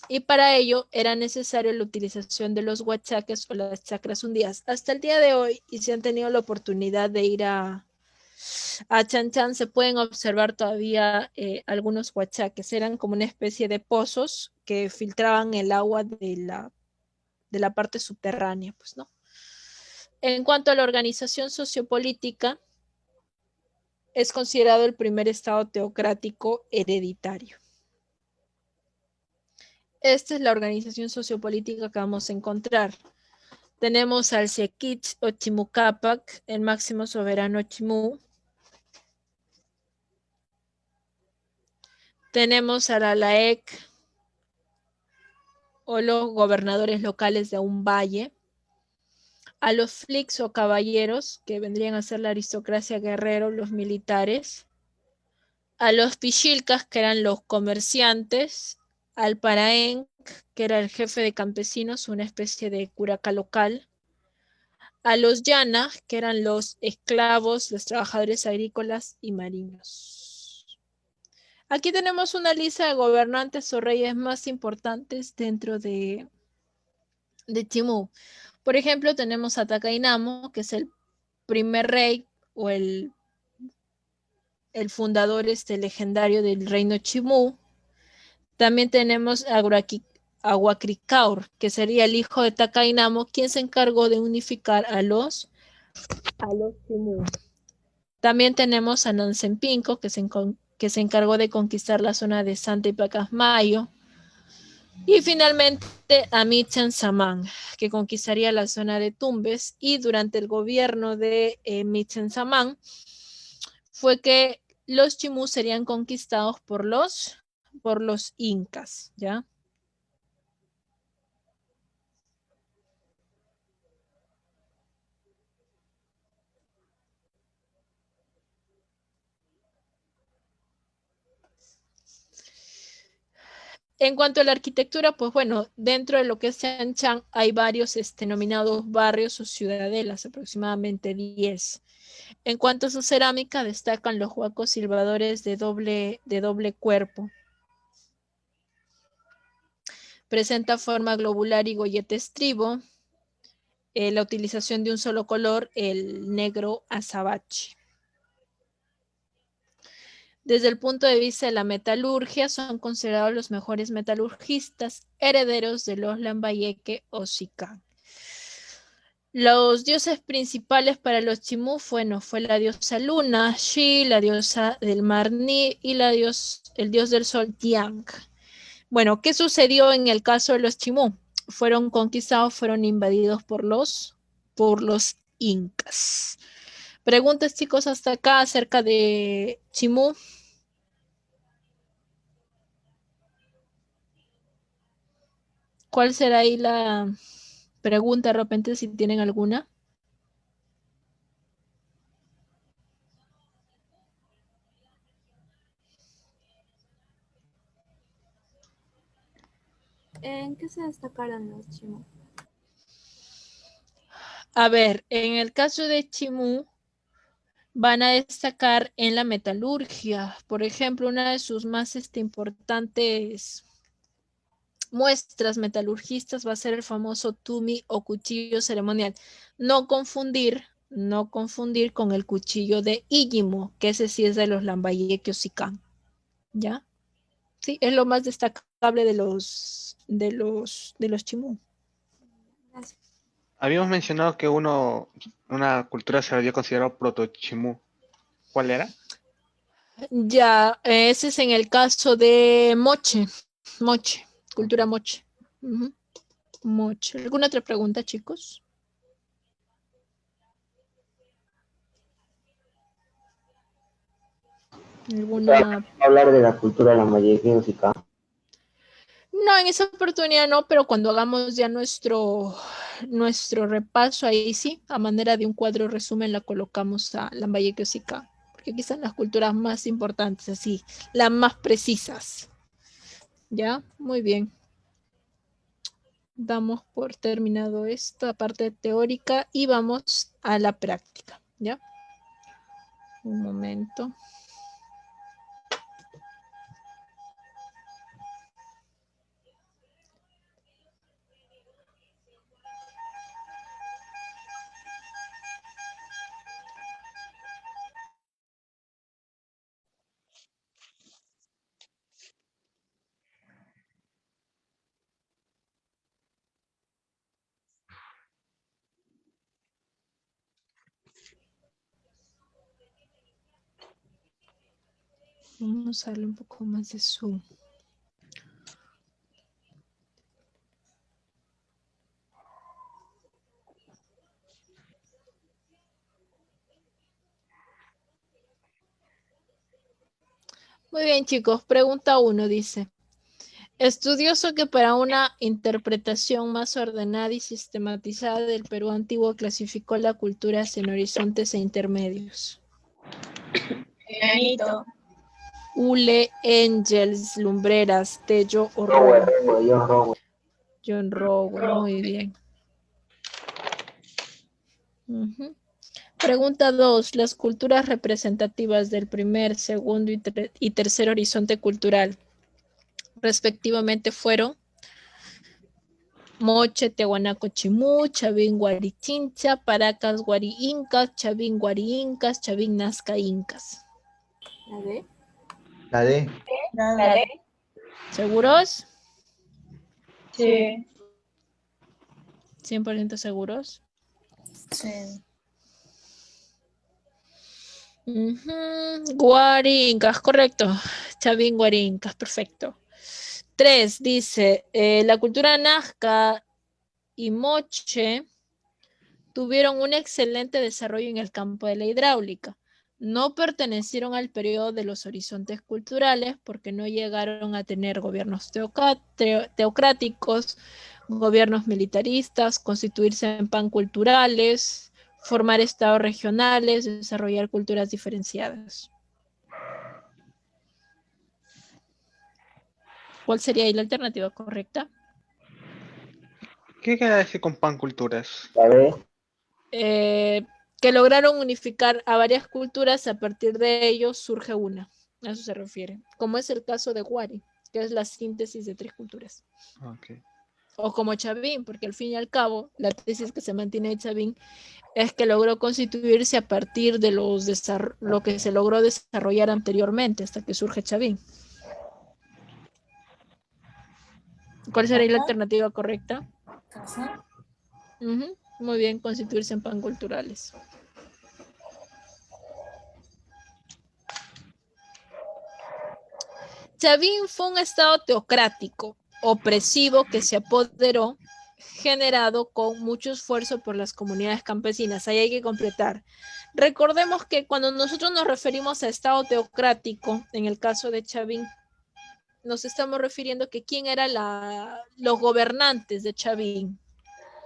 Y para ello era necesaria la utilización de los huachaques o las chacras hundidas. Hasta el día de hoy, y si han tenido la oportunidad de ir a Chanchan, se pueden observar todavía algunos huachaques. Eran como una especie de pozos que filtraban el agua de la parte subterránea, pues, ¿no? En cuanto a la organización sociopolítica, es considerado el primer estado teocrático hereditario. Esta es la organización sociopolítica que vamos a encontrar. Tenemos al Sequich o Chimucapac, el máximo soberano Chimú. Tenemos a la LAEC o los gobernadores locales de un valle. A los flics o caballeros, que vendrían a ser la aristocracia guerrero, los militares. A los pichilcas, que eran los comerciantes. Al paraenc, que era el jefe de campesinos, una especie de curaca local. A los llana, que eran los esclavos, los trabajadores agrícolas y marinos. Aquí tenemos una lista de gobernantes o reyes más importantes dentro de Chimú. Por ejemplo, tenemos a Takainamo, que es el primer rey o el fundador legendario del reino Chimú. También tenemos a Huacricaur, que sería el hijo de Takainamo, quien se encargó de unificar a los Chimú. También tenemos a Nansempinco, que se encargó de conquistar la zona de Santa y Pacasmayo. Y finalmente a Michan Samán, que conquistaría la zona de Tumbes. Y durante el gobierno de Michan Samán fue que los Chimú serían conquistados por los incas, ¿ya? En cuanto a la arquitectura, pues bueno, dentro de lo que es Chanchan hay varios denominados barrios o ciudadelas, aproximadamente 10. En cuanto a su cerámica, destacan los huacos silbadores de doble cuerpo. Presenta forma globular y gollete estribo. La utilización de un solo color, el negro azabache. Desde el punto de vista de la metalurgia, son considerados los mejores metalurgistas herederos de los Lambayeque o Ocicán. Los dioses principales para los Chimú fue la diosa Luna, Xi, la diosa del mar Ni y el dios del sol Yang. Bueno, ¿qué sucedió en el caso de los Chimú? Fueron conquistados, fueron invadidos por los incas. Preguntas, chicos, hasta acá acerca de Chimú. ¿Cuál será ahí la pregunta de repente si tienen alguna? ¿En qué se destacaron los chimú? A ver, en el caso de Chimú, van a destacar en la metalurgia. Por ejemplo, una de sus más importantes muestras metalurgistas va a ser el famoso tumi o cuchillo ceremonial. No confundir con el cuchillo de Ijimo, que ese sí es de los Lambayeque Ocicán. ¿Ya? Sí, es lo más destacable de los Chimú. Gracias. Habíamos mencionado que una cultura se había considerado proto-chimú. ¿Cuál era? Ya, ese es en el caso de Moche, cultura Moche. Ujú, Moche. ¿Alguna otra pregunta, chicos? ¿Alguna? Hablar de la cultura de la Lambayeque Ocicán. No, en esa oportunidad no, pero cuando hagamos ya nuestro repaso, ahí sí, a manera de un cuadro resumen, la colocamos a Lambayeque Ocicán, porque aquí están las culturas más importantes, así, las más precisas. ¿Ya? Muy bien. Damos por terminado esta parte teórica y vamos a la práctica, ¿ya? Un momento. Vamos a darle un poco más de zoom. Muy bien, chicos. Pregunta 1 dice: estudioso que para una interpretación más ordenada y sistematizada del Perú antiguo clasificó la cultura en horizontes e intermedios. Benito. Ule, Engels, Lumbreras, Tello o Rowe. John Rowe. John Rowe, muy bien. Ujú. Pregunta 2. Las culturas representativas del primer, segundo y tercer horizonte cultural, respectivamente, fueron Moche, Tehuanaco, Chimú, Chavín, Guari, Chincha, Paracas, Guari, Incas, Chavín, Guari, Incas, Chavín, Nazca, Incas. ¿La D? La D. La D. ¿Seguros? Sí. 100% seguros. Sí. Guari, Incas, correcto. Chavín, Guari, Incas, perfecto. 3 dice, la cultura Nazca y Moche tuvieron un excelente desarrollo en el campo de la hidráulica. No pertenecieron al periodo de los horizontes culturales porque no llegaron a tener gobiernos teocráticos, gobiernos militaristas, constituirse en panculturales, formar estados regionales, desarrollar culturas diferenciadas. ¿Cuál sería ahí la alternativa correcta? ¿Qué quiere decir con panculturas? La D. Que lograron unificar a varias culturas, a partir de ello surge una. A eso se refiere. Como es el caso de Guari, que es la síntesis de 3 culturas. Okay. O como Chavín, porque al fin y al cabo, la tesis que se mantiene de Chavín es que logró constituirse a partir de lo que se logró desarrollar anteriormente, hasta que surge Chavín. ¿Cuál sería la alternativa correcta? Muy bien, constituirse en panculturales. Chavín fue un estado teocrático, opresivo, que se apoderó, generado con mucho esfuerzo por las comunidades campesinas. Ahí hay que completar. Recordemos que cuando nosotros nos referimos a estado teocrático, en el caso de Chavín, nos estamos refiriendo que quién eran los gobernantes de Chavín.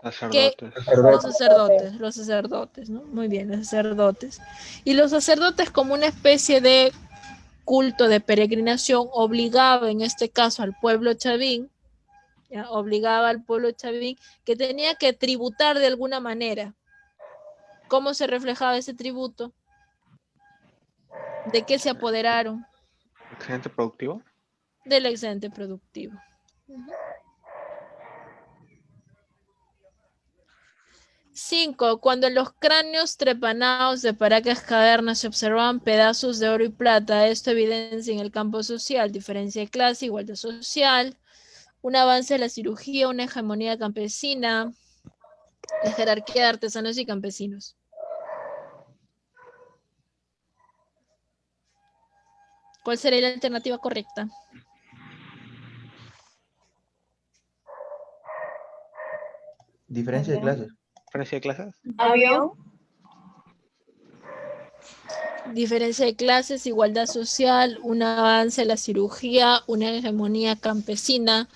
Sacerdotes. Los sacerdotes, ¿no? Muy bien, los sacerdotes. Y los sacerdotes, como una especie de culto de peregrinación, obligaba en este caso al pueblo chavín Ya, obligaba al pueblo chavín que tenía que tributar de alguna manera. ¿Cómo se reflejaba ese tributo? ¿De qué se apoderaron? Excedente productivo. Del excedente productivo. 5. Cuando en los cráneos trepanados de Paracas Cavernas se observaban pedazos de oro y plata, esto evidencia en el campo social, diferencia de clase, igualdad social, un avance de la cirugía, una hegemonía campesina, la jerarquía de artesanos y campesinos. ¿Cuál sería la alternativa correcta? Diferencia de clases. Diferencia de clases. Avión. Diferencia de clases, igualdad social, un avance de la cirugía, una hegemonía campesina,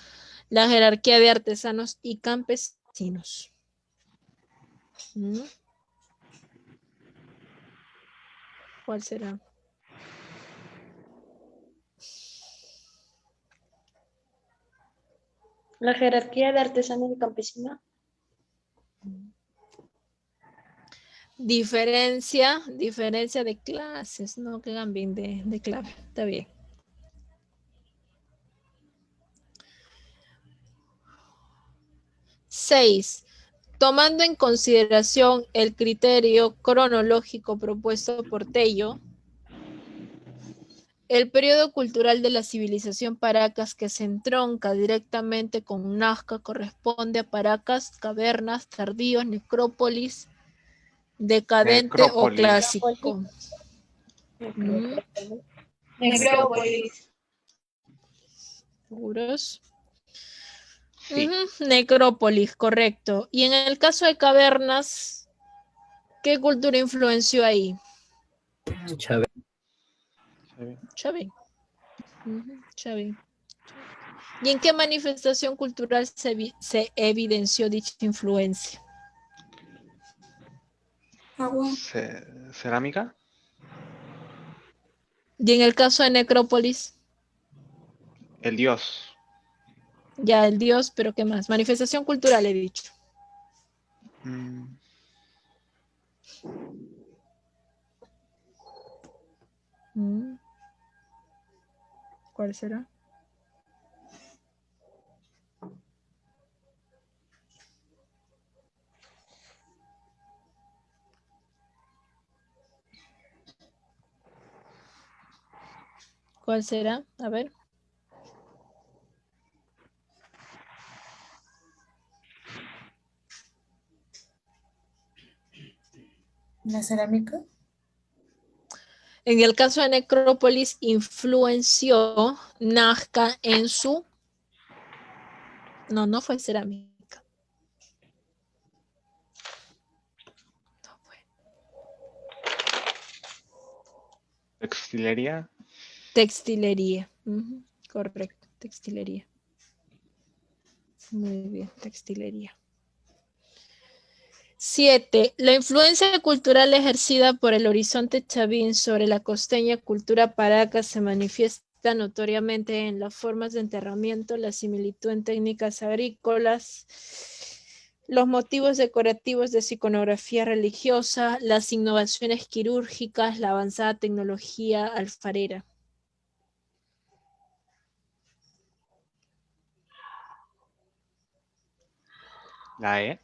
la jerarquía de artesanos y campesinos. ¿Cuál será? La jerarquía de artesano y campesino. Diferencia de clases, no que hagan bien de clave, está bien. Seis. Tomando en consideración el criterio cronológico propuesto por Tello, el periodo cultural de la civilización Paracas que se entronca directamente con Nazca corresponde a Paracas, cavernas, tardíos, necrópolis, decadente o Necrópolis. clásico. Necrópolis. ¿Seguros? Sí. Necrópolis, correcto. Y en el caso de cavernas, ¿qué cultura influenció ahí? Chávez. Chavín. Chavín. ¿Y en qué manifestación cultural se evidenció dicha influencia? Agua. Cerámica. Y en el caso de necrópolis, El dios. ya el dios, pero ¿qué más? Manifestación cultural he dicho. ¿Cuál será? ¿Cuál será? A ver. La cerámica. En el caso de necrópolis, influenció Nazca en su... No fue cerámica. No fue. Textilería. Textilería. Correcto, textilería. Muy bien, textilería. 7. La influencia cultural ejercida por el horizonte chavín sobre la costeña cultura Paracas se manifiesta notoriamente en las formas de enterramiento, la similitud en técnicas agrícolas, los motivos decorativos de su iconografía religiosa, las innovaciones quirúrgicas, la avanzada tecnología alfarera. La E.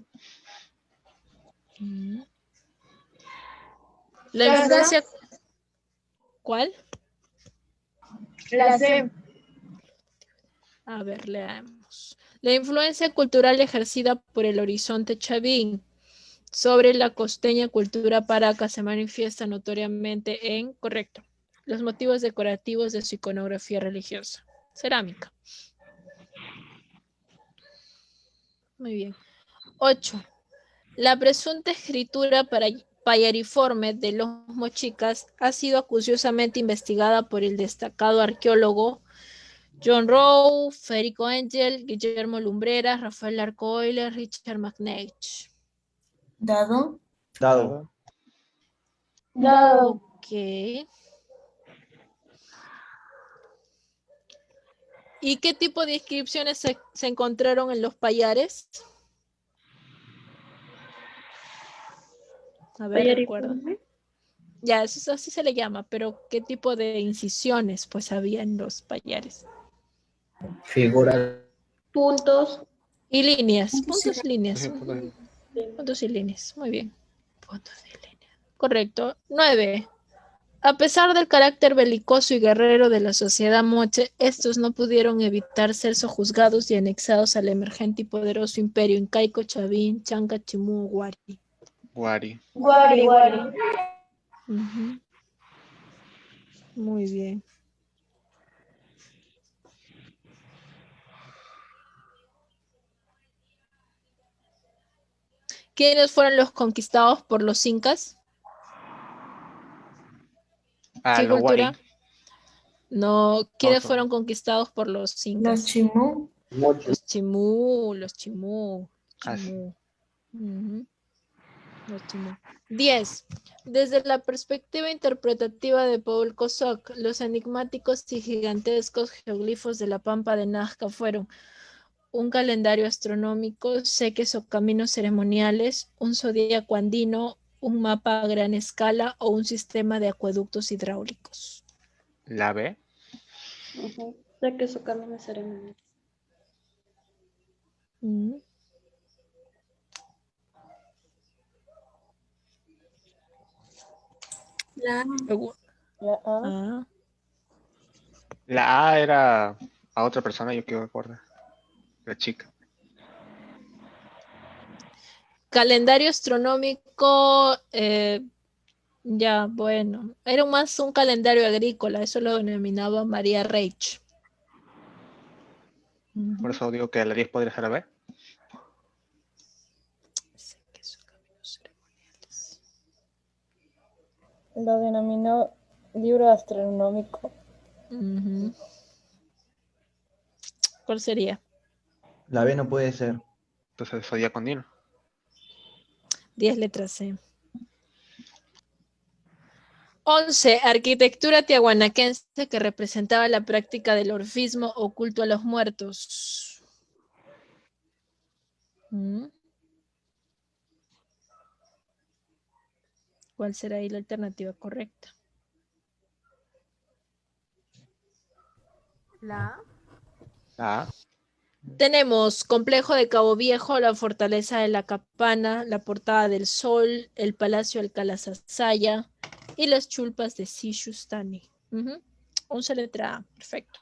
La influencia... ¿Cuál? La C. A ver, leamos. La influencia cultural ejercida por el horizonte chavín sobre la costeña cultura Paracas se manifiesta notoriamente en, correcto, los motivos decorativos de su iconografía religiosa. Cerámica. Muy bien. 8. La presunta escritura payariforme de los mochicas ha sido acuciosamente investigada por el destacado arqueólogo John Rowe, Federico Engel, Guillermo Lumbreras, Rafael Arcoiler, Richard McNeish. Dado. Dado. Dado. Ok. ¿Y qué tipo de inscripciones se encontraron en los payares? A ver, recuerda. Ya, eso así se le llama, pero ¿qué tipo de incisiones pues había en los payares? Figura. Puntos. Y líneas, puntos y líneas. Sí, pues, Puntos y líneas, muy bien. Puntos y líneas. Correcto. 9. A pesar del carácter belicoso y guerrero de la sociedad moche, estos no pudieron evitar ser sojuzgados y anexados al emergente y poderoso imperio incaico, chavín, chanca, chimú, guari. Wari. Guari, guari. Ujú. Muy bien. ¿Quiénes fueron los conquistados por los incas? Ah, ¿Qué los cultura? Wari. No, ¿quiénes Otro. fueron conquistados por los incas? Los chimú. Mucho. Los chimú. Ah, sí. Ujú. Los chimú. 10. Desde la perspectiva interpretativa de Paul Kosok, los enigmáticos y gigantescos geoglifos de la Pampa de Nazca fueron un calendario astronómico, seques o caminos ceremoniales, un zodíaco andino, un mapa a gran escala o un sistema de acueductos hidráulicos. La B. Sé que su camino ceremonia. Mm. Luego- Ah. La A era a otra persona, yo quiero recordar. La chica. Calendario astronómico, ya, bueno, era más un calendario agrícola, eso lo denominaba María Reich. Por eso digo que la 10 podría ser la B. Lo denominó libro astronómico. Ujú. ¿Cuál sería? La B no puede ser. Entonces Zodíaco Andino. 10 letras C. 11. Arquitectura tiahuanaquense que representaba la práctica del orfismo oculto a los muertos. ¿Mm? ¿Cuál será ahí la alternativa correcta? La La A. Tenemos Complejo de Cabo Viejo, la Fortaleza de la Capana, la Portada del Sol, el Palacio Alcalá Sasaya y las Chulpas de Sishustani. 11 letra A, perfecto.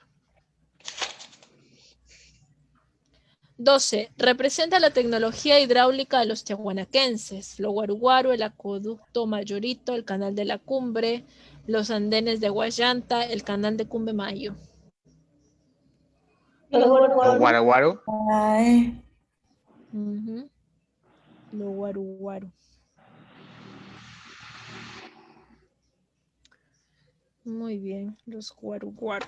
12. Representa la tecnología hidráulica de los tiahuanaquenses, lo guaruguaro, el acueducto Mayorito, el canal de la Cumbre, los andenes de Guayanta, el canal de Cumbemayo. Los Los guaruguaru. Guaraguaro. Ujú. Lo guaruguaro. Muy bien, los guaruguaro.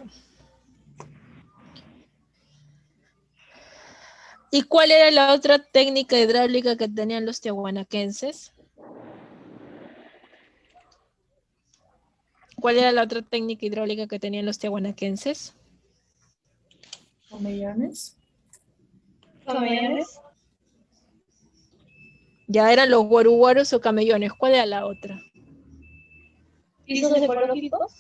¿Y cuál era la otra técnica hidráulica que tenían los tiahuanaquenses? ¿Cuál era la otra técnica hidráulica que tenían los tiahuanaquenses? camellones. Camellones. Ya eran los guaruguaros o camellones. ¿Cuál era la otra? Pisos ecológicos.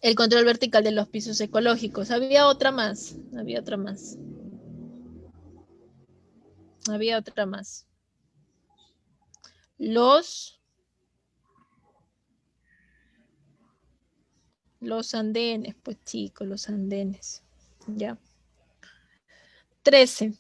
El control vertical de los pisos ecológicos. Había otra más. Había otra más. Había otra más. Los andenes, pues chicos, los andenes. Ya. 13.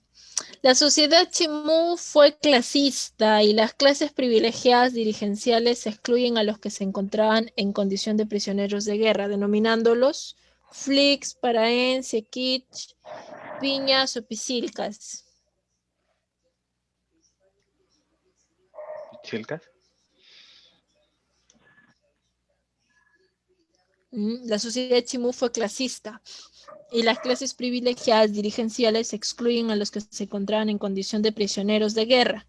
La sociedad chimú fue clasista y las clases privilegiadas dirigenciales excluyen a los que se encontraban en condición de prisioneros de guerra, denominándolos flics, paraen, sequich, piñas o pisilcas. Chilcas. La sociedad chimú fue clasista y las clases privilegiadas dirigenciales excluyen a los que se encontraban en condición de prisioneros de guerra,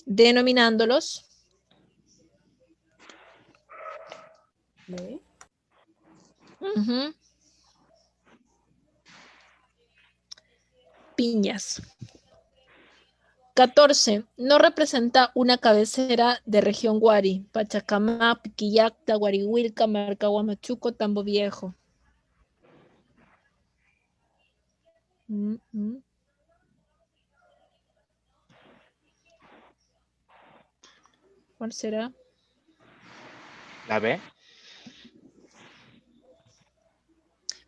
denominándolos piñas. 14. No representa una cabecera de región Guari. Pachacamá, Piquillacta, Guarihuilca, Marcahuamachuco, Tambo Viejo. ¿Cuál será? ¿La B?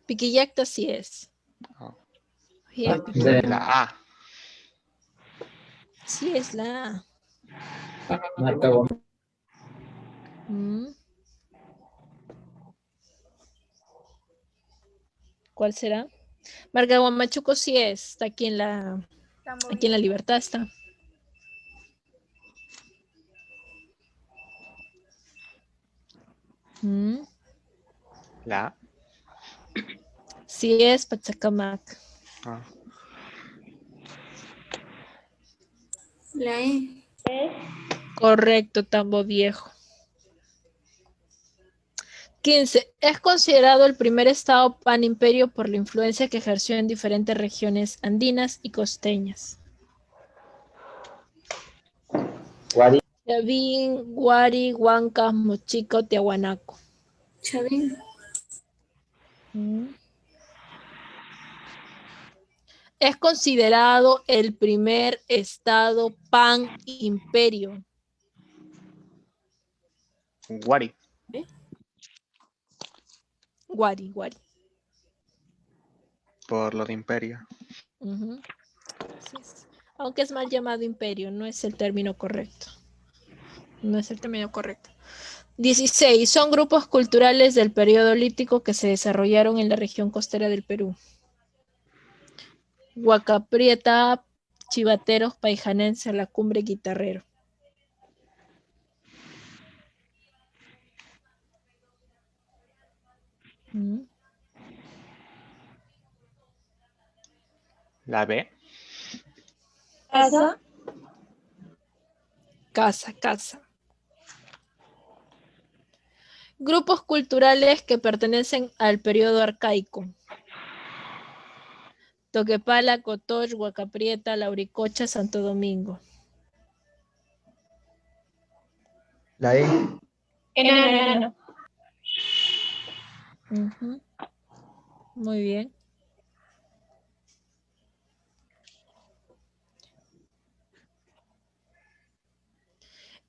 Piquillacta sí es. Oh. Bien, La A. sí es la A. ¿Cuál será? Marcahuamachuco sí es. Está aquí en la Libertad está. La A. Sí es Pachacamac. Ah. La E. Correcto, Tambo Viejo. 15. Es considerado el primer estado panimperio por la influencia que ejerció en diferentes regiones andinas y costeñas. Guari, Chavín, Guari, Huancas, Mochica o Tiahuanaco. Chavín. Es considerado el primer estado pan-imperio. Guari. Guari, Guari. Por lo de imperio. Así es. Aunque es mal llamado imperio, no es el término correcto. No es el término correcto. 16. Son grupos culturales del periodo lítico que se desarrollaron en la región costera del Perú. Huacaprieta, Chivateros, Paijanense, La Cumbre, Guitarrero. La B. Casa. Casa. Grupos culturales que pertenecen al periodo arcaico. Toquepala, Cotoch, Huacaprieta, Lauricocha, Santo Domingo. la E. No. Muy bien.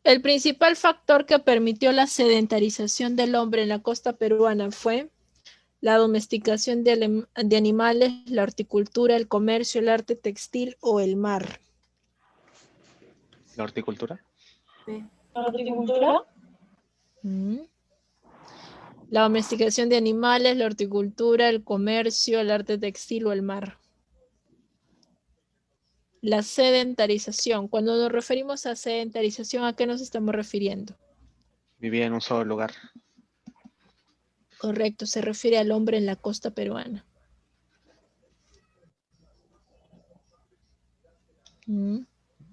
El principal factor que permitió la sedentarización del hombre en la costa peruana fue la domesticación de animales, la horticultura, el comercio, el arte textil o el mar. La horticultura. Horticultura. La domesticación de animales, la horticultura, el comercio, el arte textil o el mar. La sedentarización. Cuando nos referimos a sedentarización, ¿a qué nos estamos refiriendo? Vivía en un solo lugar. Correcto, se refiere al hombre en la costa peruana.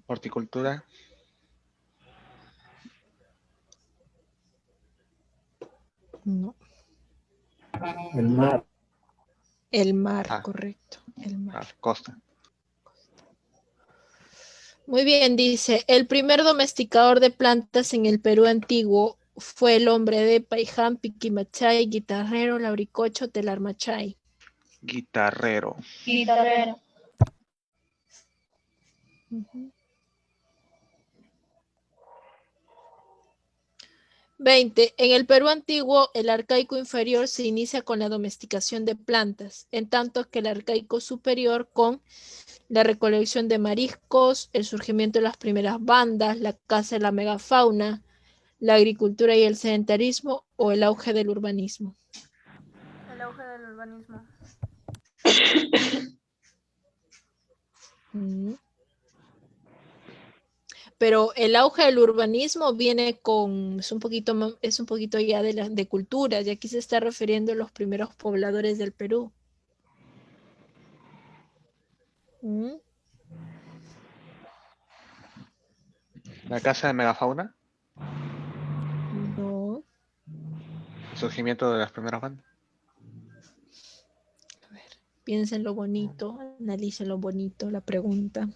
Horticultura. No. El mar. El mar, correcto. El mar. Costa. Muy bien, dice, el primer domesticador de plantas en el Perú antiguo fue el hombre de Paiján, Piquimachay, Guitarrero, Lauricocho, Telarmachay. Guitarrero. 20. En el Perú antiguo, el arcaico inferior se inicia con la domesticación de plantas, en tanto que el arcaico superior con la recolección de mariscos, el surgimiento de las primeras bandas, la caza de la megafauna, la agricultura y el sedentarismo o el auge del urbanismo. El auge del urbanismo. Pero el auge del urbanismo viene con, es un poquito ya de cultura, y aquí se está refiriendo a los primeros pobladores del Perú. La casa de megafauna. No. El surgimiento de las primeras bandas. A ver. Piensen lo bonito, analicen lo bonito, la pregunta.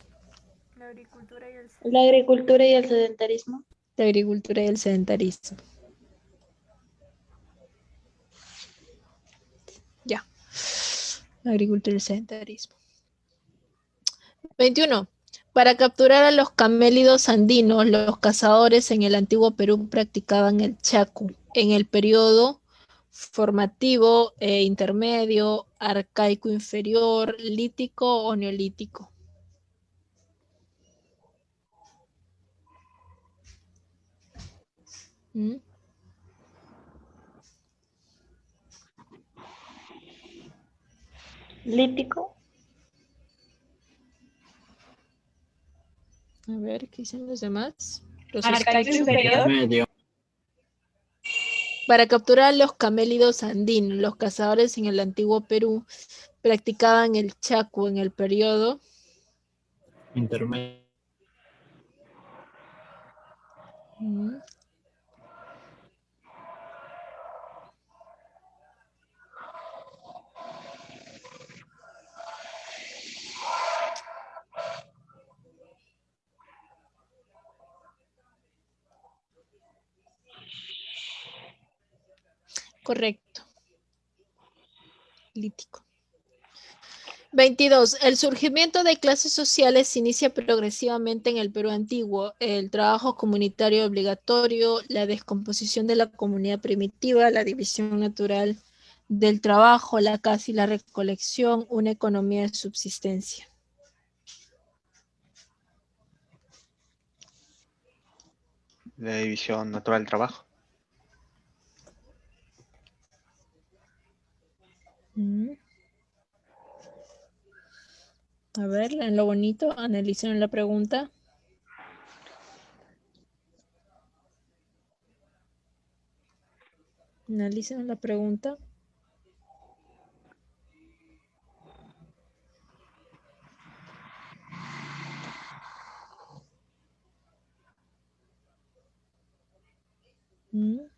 La agricultura y el La agricultura y el sedentarismo. La agricultura y el sedentarismo. Ya. La agricultura y el sedentarismo. 21. Para capturar a los camélidos andinos, los cazadores en el antiguo Perú practicaban el chacu en el periodo formativo intermedio, arcaico inferior, lítico o neolítico. ¿Mm? Lítico. A ver, ¿qué dicen los demás? Los Arcaico escucho. inferior. Medio. Para capturar a los camélidos andinos, los cazadores en el antiguo Perú practicaban el chacu en el periodo Intermedio. ¿Mm? Correcto. Lítico. 22. El surgimiento de clases sociales se inicia progresivamente en el Perú antiguo. El trabajo comunitario obligatorio, la descomposición de la comunidad primitiva, la división natural del trabajo, la caza y la recolección, una economía de subsistencia. La división natural del trabajo. Mm. A ver, en lo bonito, analicen la pregunta. Analicen la pregunta. Mm.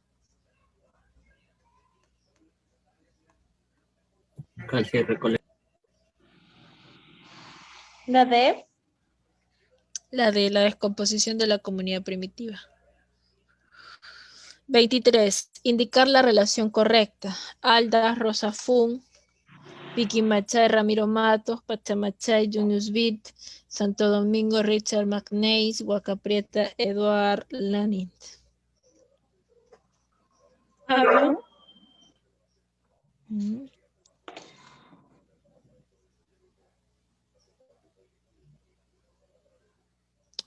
Casi recolección. La D. La de la descomposición de la comunidad primitiva. 23. Indicar la relación correcta. Alda, Rosa Fun, Vicky Machay, Ramiro Matos, Pachamachay, Junius Beat, Santo Domingo, Richard McNeis, Huacaprieta, Eduard Lanint. Hablo. Mm.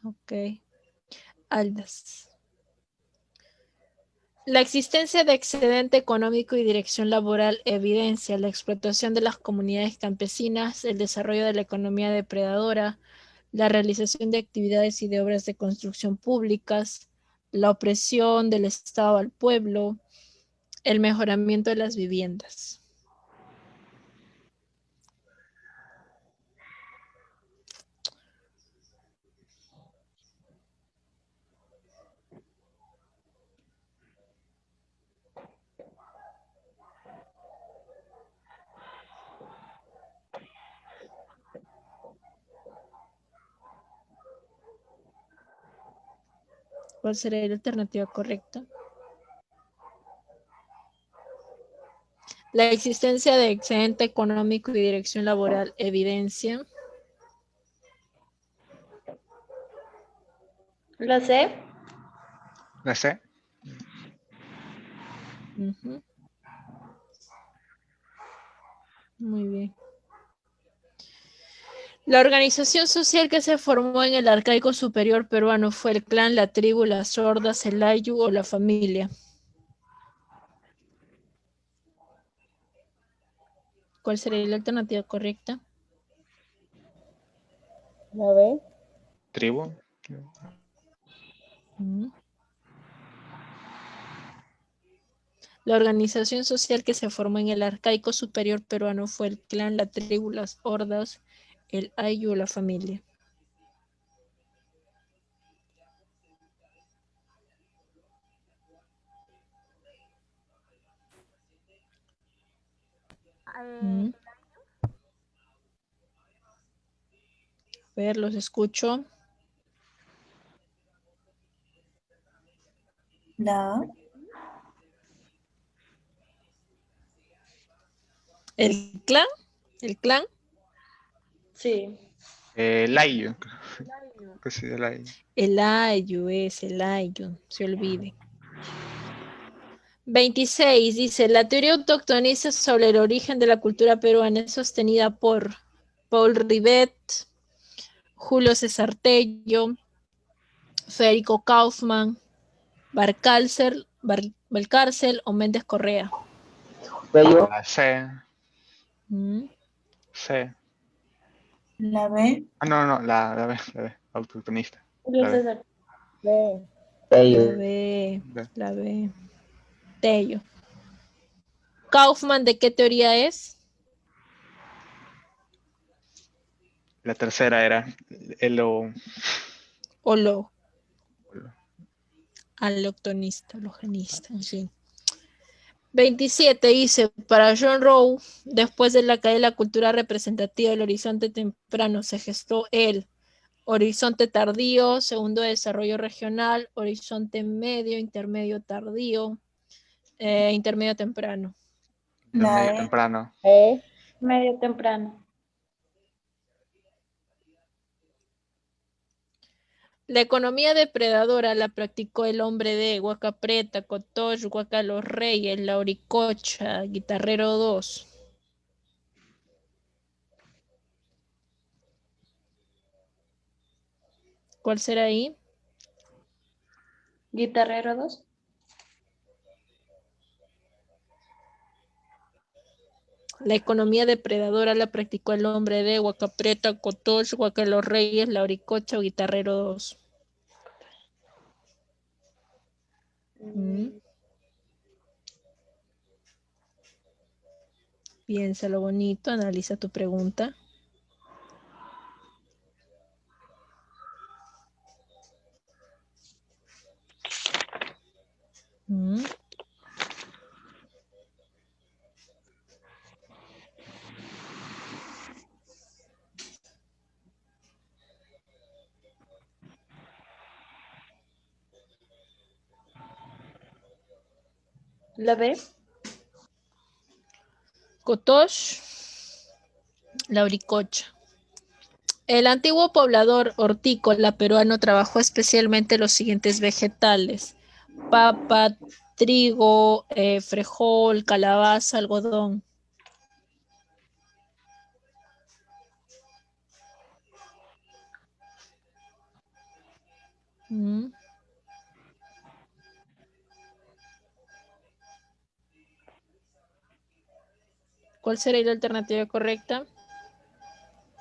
Ok. Aldas. La existencia de excedente económico y dirección laboral evidencia la explotación de las comunidades campesinas, el desarrollo de la economía depredadora, la realización de actividades y de obras de construcción públicas, la opresión del Estado al pueblo, el mejoramiento de las viviendas. ¿Cuál sería la alternativa correcta? La existencia de excedente económico y dirección laboral evidencia. La C. La C. Uh-huh. Muy bien. La organización social que se formó en el arcaico superior peruano fue el clan, la tribu, las hordas, el ayllu o la familia. ¿Cuál sería la alternativa correcta? La B. Tribu. La organización social que se formó en el arcaico superior peruano fue el clan, la tribu, las hordas, el ayllu o la familia. el ver, los escucho. La A. ¿El clan? ¿El clan? Sí. Layo. Que sí, el Layo. El ayu es el ayu, se olvide. 26 dice, la teoría autoctonista sobre el origen de la cultura peruana es sostenida por Paul Rivet, Julio César Tello, Federico Kaufman, Valcárcel o Méndez Correa. Tello, La C. Mm. C. La B. Ah, no, la B. Autoctonista. Julio La B. César. B. Tello, La B. Tello. Kaufman, ¿de qué teoría es? La tercera era O lo aloctonista, logenista, en fin. 27 dice, para John Rowe, después de la caída de la cultura representativa del horizonte temprano, se gestó el horizonte tardío, segundo desarrollo regional, horizonte medio, intermedio tardío, intermedio temprano. La medio E. temprano. E. Medio temprano. La economía depredadora la practicó el hombre de Huaca Preta, Cotox, Huaca Los Reyes, Lauricocha, Guitarrero 2. ¿Cuál será ahí? Guitarrero 2. La economía depredadora la practicó el hombre de Huaca Preta, Cotox, Huaca Los Reyes, Lauricocha o Guitarrero 2. Piénsalo bonito, analiza tu pregunta. La B. Cotox, Lauricocha. El antiguo poblador hortícola peruano trabajó especialmente los siguientes vegetales: papa, trigo, frijol, calabaza, algodón. ¿Cuál sería la alternativa correcta?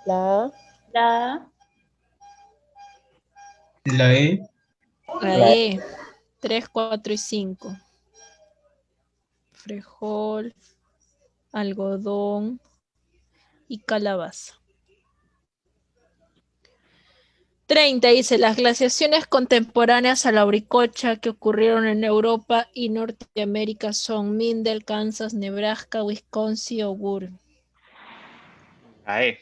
La A. La A. La E. La E. 3, 4 y 5. Frijol, algodón y calabaza. 30 dice, las glaciaciones contemporáneas a la Lauricocha que ocurrieron en Europa y Norteamérica son Mindel, Kansas, Nebraska, Wisconsin o Gur. La E.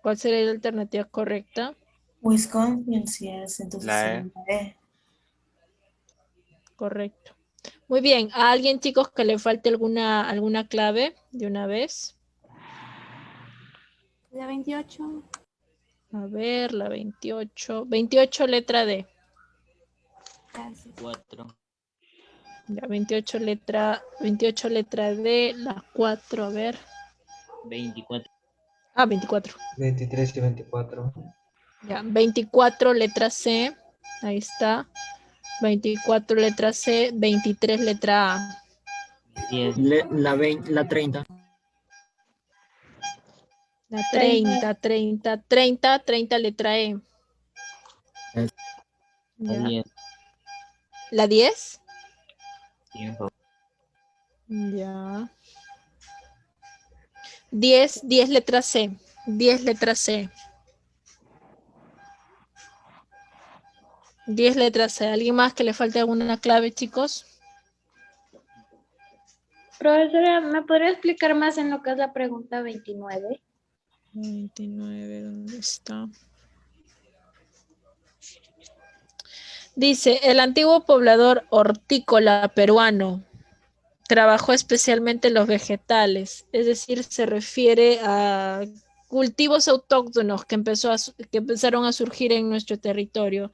¿Cuál sería la alternativa correcta? Wisconsin, sí es, entonces La sería E. la E. Correcto. Muy bien. ¿A alguien, chicos, que le falte alguna clave de una vez? La 28. A ver, la 28. 28, letra D. Gracias. 4. Ya, 28 letra D, la 4, a ver. 24. Ah, 24. 23 y 24. Ya, 24 letra C. Ahí está. 24 letra C, 23 letra A. 10. La 30. La 30 letra E. La Ya. 10. ¿La 10? Tiempo. Ya. 10 letra C. 10 letra C. 10 letra C. ¿Alguien más que le falte alguna clave, chicos? Profesora, ¿me podría explicar más en lo que es la pregunta 29? 29, ¿dónde está? Dice, el antiguo poblador hortícola peruano trabajó especialmente los vegetales, es decir, se refiere a cultivos autóctonos que empezaron a surgir en nuestro territorio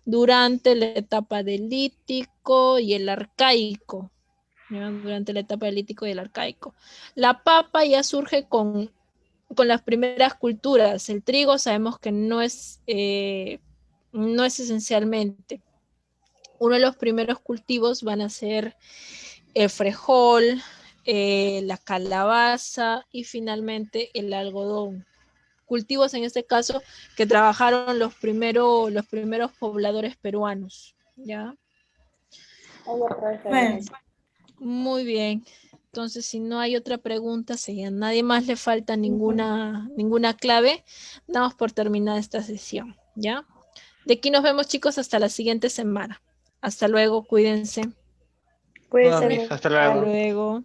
durante la etapa del Lítico y el Arcaico. ¿Ya? Durante la etapa del Lítico y el Arcaico. La papa ya surge con las primeras culturas. El trigo sabemos que no es esencialmente. Uno de los primeros cultivos van a ser el frejol, la calabaza y finalmente el algodón. Cultivos en este caso que trabajaron los primeros pobladores peruanos. ¿Ya? Bueno, Muy bien. Entonces, si no hay otra pregunta, si a nadie más le falta ninguna clave, damos por terminada esta sesión, ¿ya? De aquí nos vemos, chicos, hasta la siguiente semana. Hasta luego, cuídense. Cuídense Todas mis, mucho. hasta Hasta luego. luego.